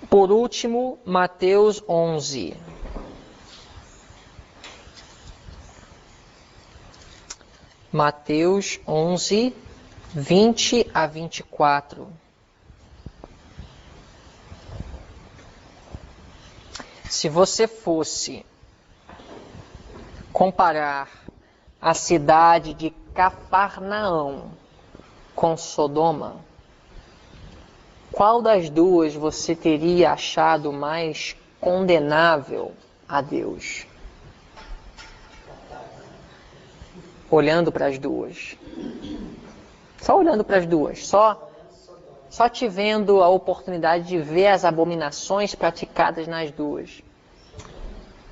Por último, Mateus 11. Mateus 11, 20 a 24. Se você fosse comparar a cidade de Cafarnaum com Sodoma, qual das duas você teria achado mais condenável a Deus? Olhando para as duas. Só olhando para as duas. Só te vendo a oportunidade de ver as abominações praticadas nas duas.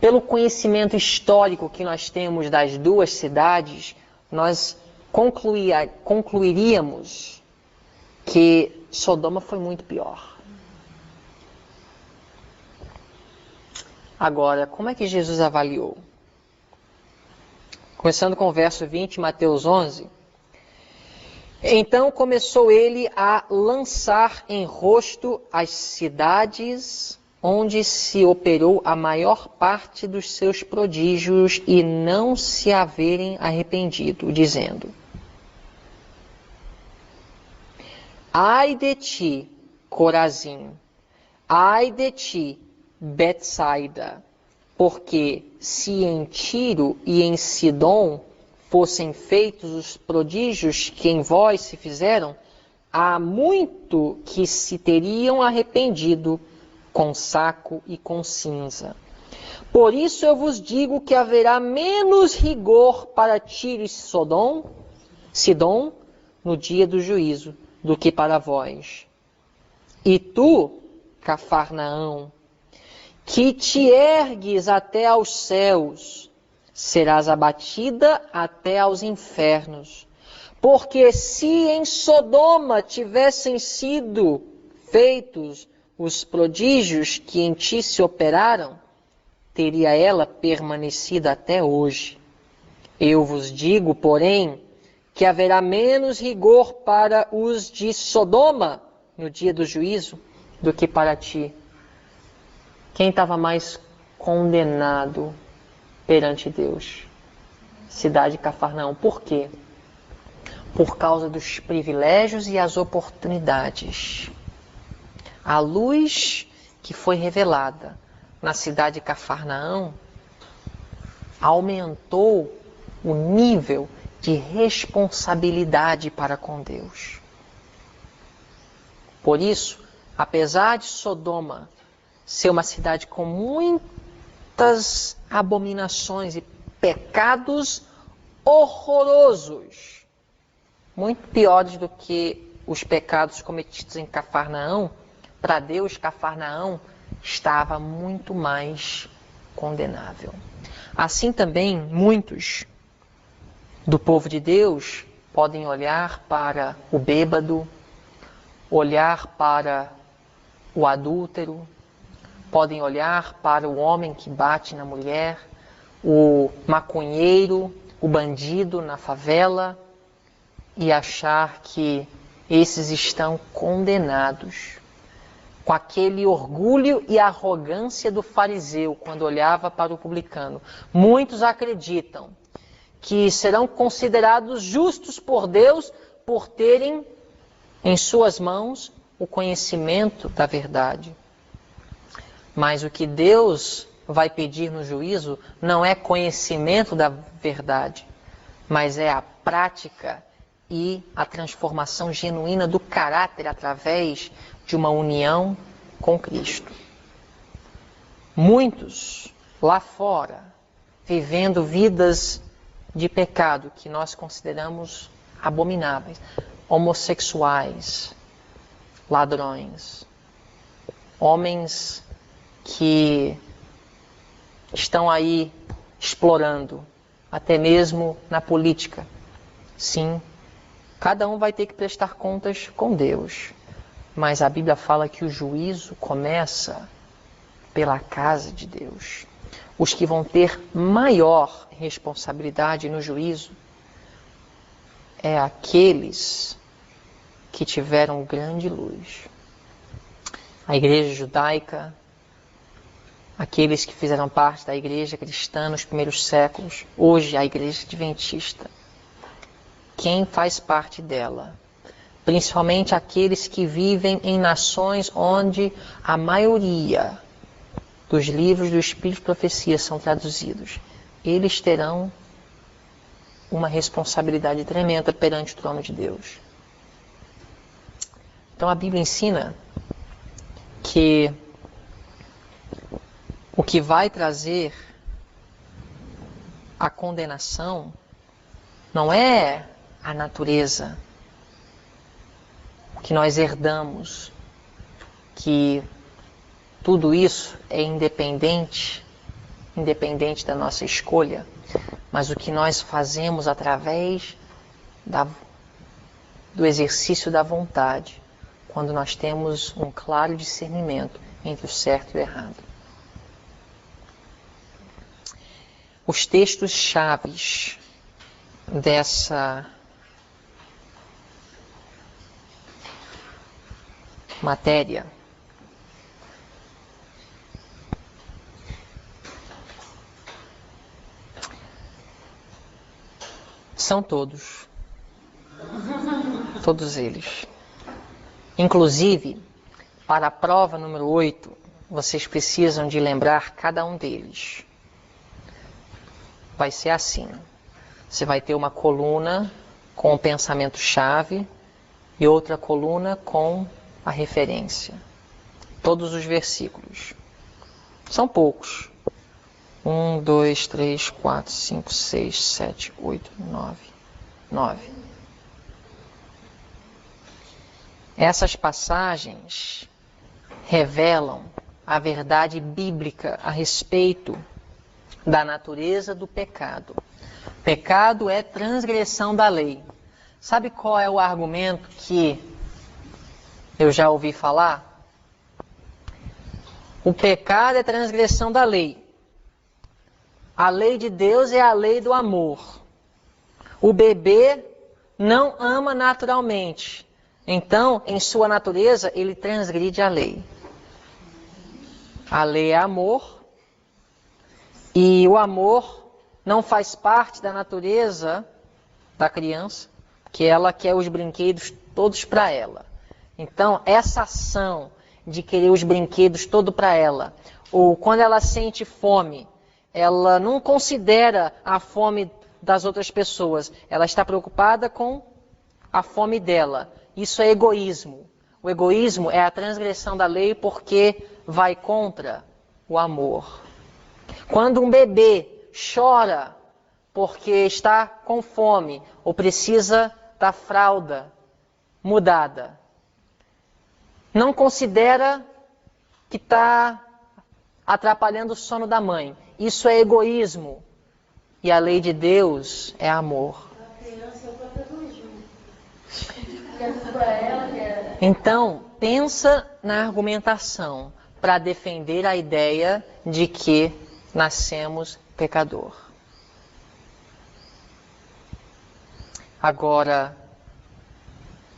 Pelo conhecimento histórico que nós temos das duas cidades, nós concluiríamos que Sodoma foi muito pior. Agora, como é que Jesus avaliou? Começando com o verso 20, Mateus 11. Então começou ele a lançar em rosto as cidades onde se operou a maior parte dos seus prodígios e não se haverem arrependido, dizendo: Ai de ti, Corazim, ai de ti, Betsaida, porque se em Tiro e em Sidom fossem feitos os prodígios que em vós se fizeram, há muito que se teriam arrependido com saco e com cinza. Por isso eu vos digo que haverá menos rigor para Tiro e Sidom no dia do juízo do que para vós. E tu, Cafarnaum, que te ergues até aos céus, serás abatida até aos infernos. Porque se em Sodoma tivessem sido feitos os prodígios que em ti se operaram, teria ela permanecido até hoje. Eu vos digo, porém, que haverá menos rigor para os de Sodoma no dia do juízo do que para ti. Quem estava mais condenado perante Deus? Cidade de Cafarnaum. Por quê? Por causa dos privilégios e as oportunidades. A luz que foi revelada na cidade de Cafarnaum aumentou o nível de responsabilidade para com Deus. Por isso, apesar de Sodoma ser uma cidade com muitas abominações e pecados horrorosos, muito piores do que os pecados cometidos em Cafarnaum, para Deus, Cafarnaum estava muito mais condenável. Assim também, muitos do povo de Deus podem olhar para o bêbado, olhar para o adúltero, podem olhar para o homem que bate na mulher, o maconheiro, o bandido na favela e achar que esses estão condenados. Com aquele orgulho e arrogância do fariseu quando olhava para o publicano. Muitos acreditam que serão considerados justos por Deus por terem em suas mãos o conhecimento da verdade. Mas o que Deus vai pedir no juízo não é conhecimento da verdade, mas é a prática e a transformação genuína do caráter através de uma união com Cristo. Muitos lá fora, vivendo vidas de pecado que nós consideramos abomináveis, homossexuais, ladrões, homens que estão aí explorando, até mesmo na política. Sim, cada um vai ter que prestar contas com Deus. Mas a Bíblia fala que o juízo começa pela casa de Deus. Os que vão ter maior responsabilidade no juízo é aqueles que tiveram grande luz. A igreja judaica, aqueles que fizeram parte da igreja cristã nos primeiros séculos, hoje a igreja adventista. Quem faz parte dela? Principalmente aqueles que vivem em nações onde a maioria dos livros do Espírito de Profecia são traduzidos. Eles terão uma responsabilidade tremenda perante o trono de Deus. Então a Bíblia ensina que o que vai trazer a condenação não é a natureza que nós herdamos, que tudo isso é independente da nossa escolha, mas o que nós fazemos através do exercício da vontade, quando nós temos um claro discernimento entre o certo e o errado. Os textos chaves dessa matéria são todos eles. Inclusive, para a prova número 8, vocês precisam de lembrar cada um deles. Vai ser assim. Você vai ter uma coluna com o pensamento-chave e outra coluna com a referência. Todos os versículos. São poucos. 1, 2, 3, 4, 5, 6, 7, 8, 9. Essas passagens revelam a verdade bíblica a respeito da natureza do pecado. Pecado é transgressão da lei. Sabe qual é o argumento que eu já ouvi falar? O pecado é transgressão da lei. A lei de Deus é a lei do amor. O bebê não ama naturalmente. Então, em sua natureza, ele transgride a lei. A lei é amor. E o amor não faz parte da natureza da criança, que ela quer os brinquedos todos para ela. Então, essa ação de querer os brinquedos todo para ela, ou quando ela sente fome, ela não considera a fome das outras pessoas, ela está preocupada com a fome dela. Isso é egoísmo. O egoísmo é a transgressão da lei porque vai contra o amor. Quando um bebê chora porque está com fome ou precisa da fralda mudada, não considera que está atrapalhando o sono da mãe. Isso é egoísmo. E a lei de Deus é amor. Então, pensa na argumentação para defender a ideia de que nascemos pecador. Agora,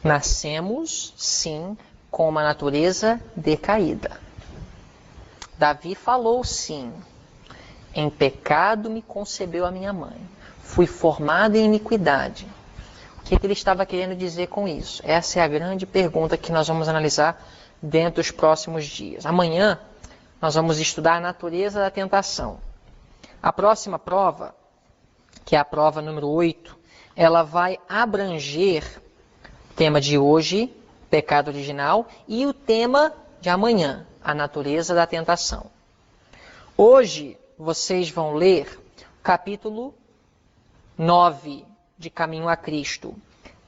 nascemos, sim, com uma natureza decaída. Davi falou, sim, em pecado me concebeu a minha mãe. Fui formado em iniquidade. O que ele estava querendo dizer com isso? Essa é a grande pergunta que nós vamos analisar dentro dos próximos dias. Amanhã, nós vamos estudar a natureza da tentação. A próxima prova, que é a prova número 8, ela vai abranger o tema de hoje, pecado original, e o tema de amanhã, a natureza da tentação. Hoje, vocês vão ler o capítulo 9 de Caminho a Cristo.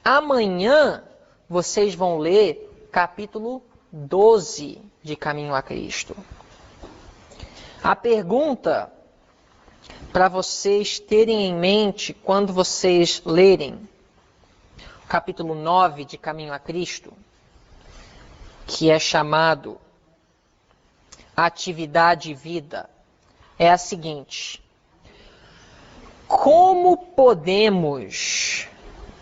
Amanhã, vocês vão ler capítulo 12 de Caminho a Cristo. A pergunta para vocês terem em mente quando vocês lerem o capítulo 9 de Caminho a Cristo, que é chamado Atividade e Vida, é a seguinte: como podemos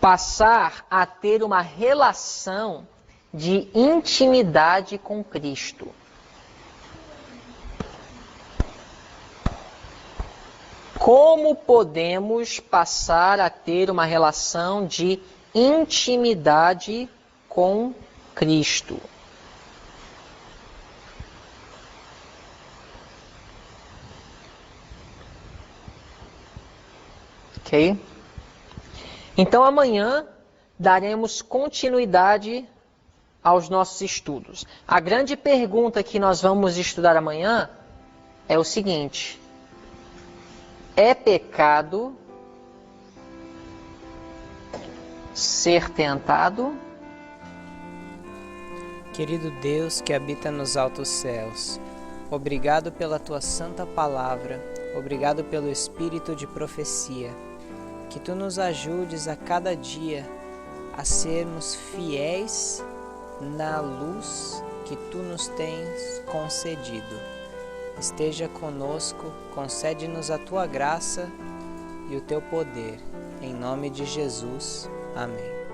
passar a ter uma relação de intimidade com Cristo. Como podemos passar a ter uma relação de intimidade com Cristo? Ok? Então amanhã daremos continuidade aos nossos estudos. A grande pergunta que nós vamos estudar amanhã é o seguinte: é pecado ser tentado? Querido Deus que habita nos altos céus, obrigado pela tua santa palavra, obrigado pelo espírito de profecia. Que tu nos ajudes a cada dia a sermos fiéis na luz que tu nos tens concedido. Esteja conosco, concede-nos a tua graça e o teu poder. Em nome de Jesus. Amém.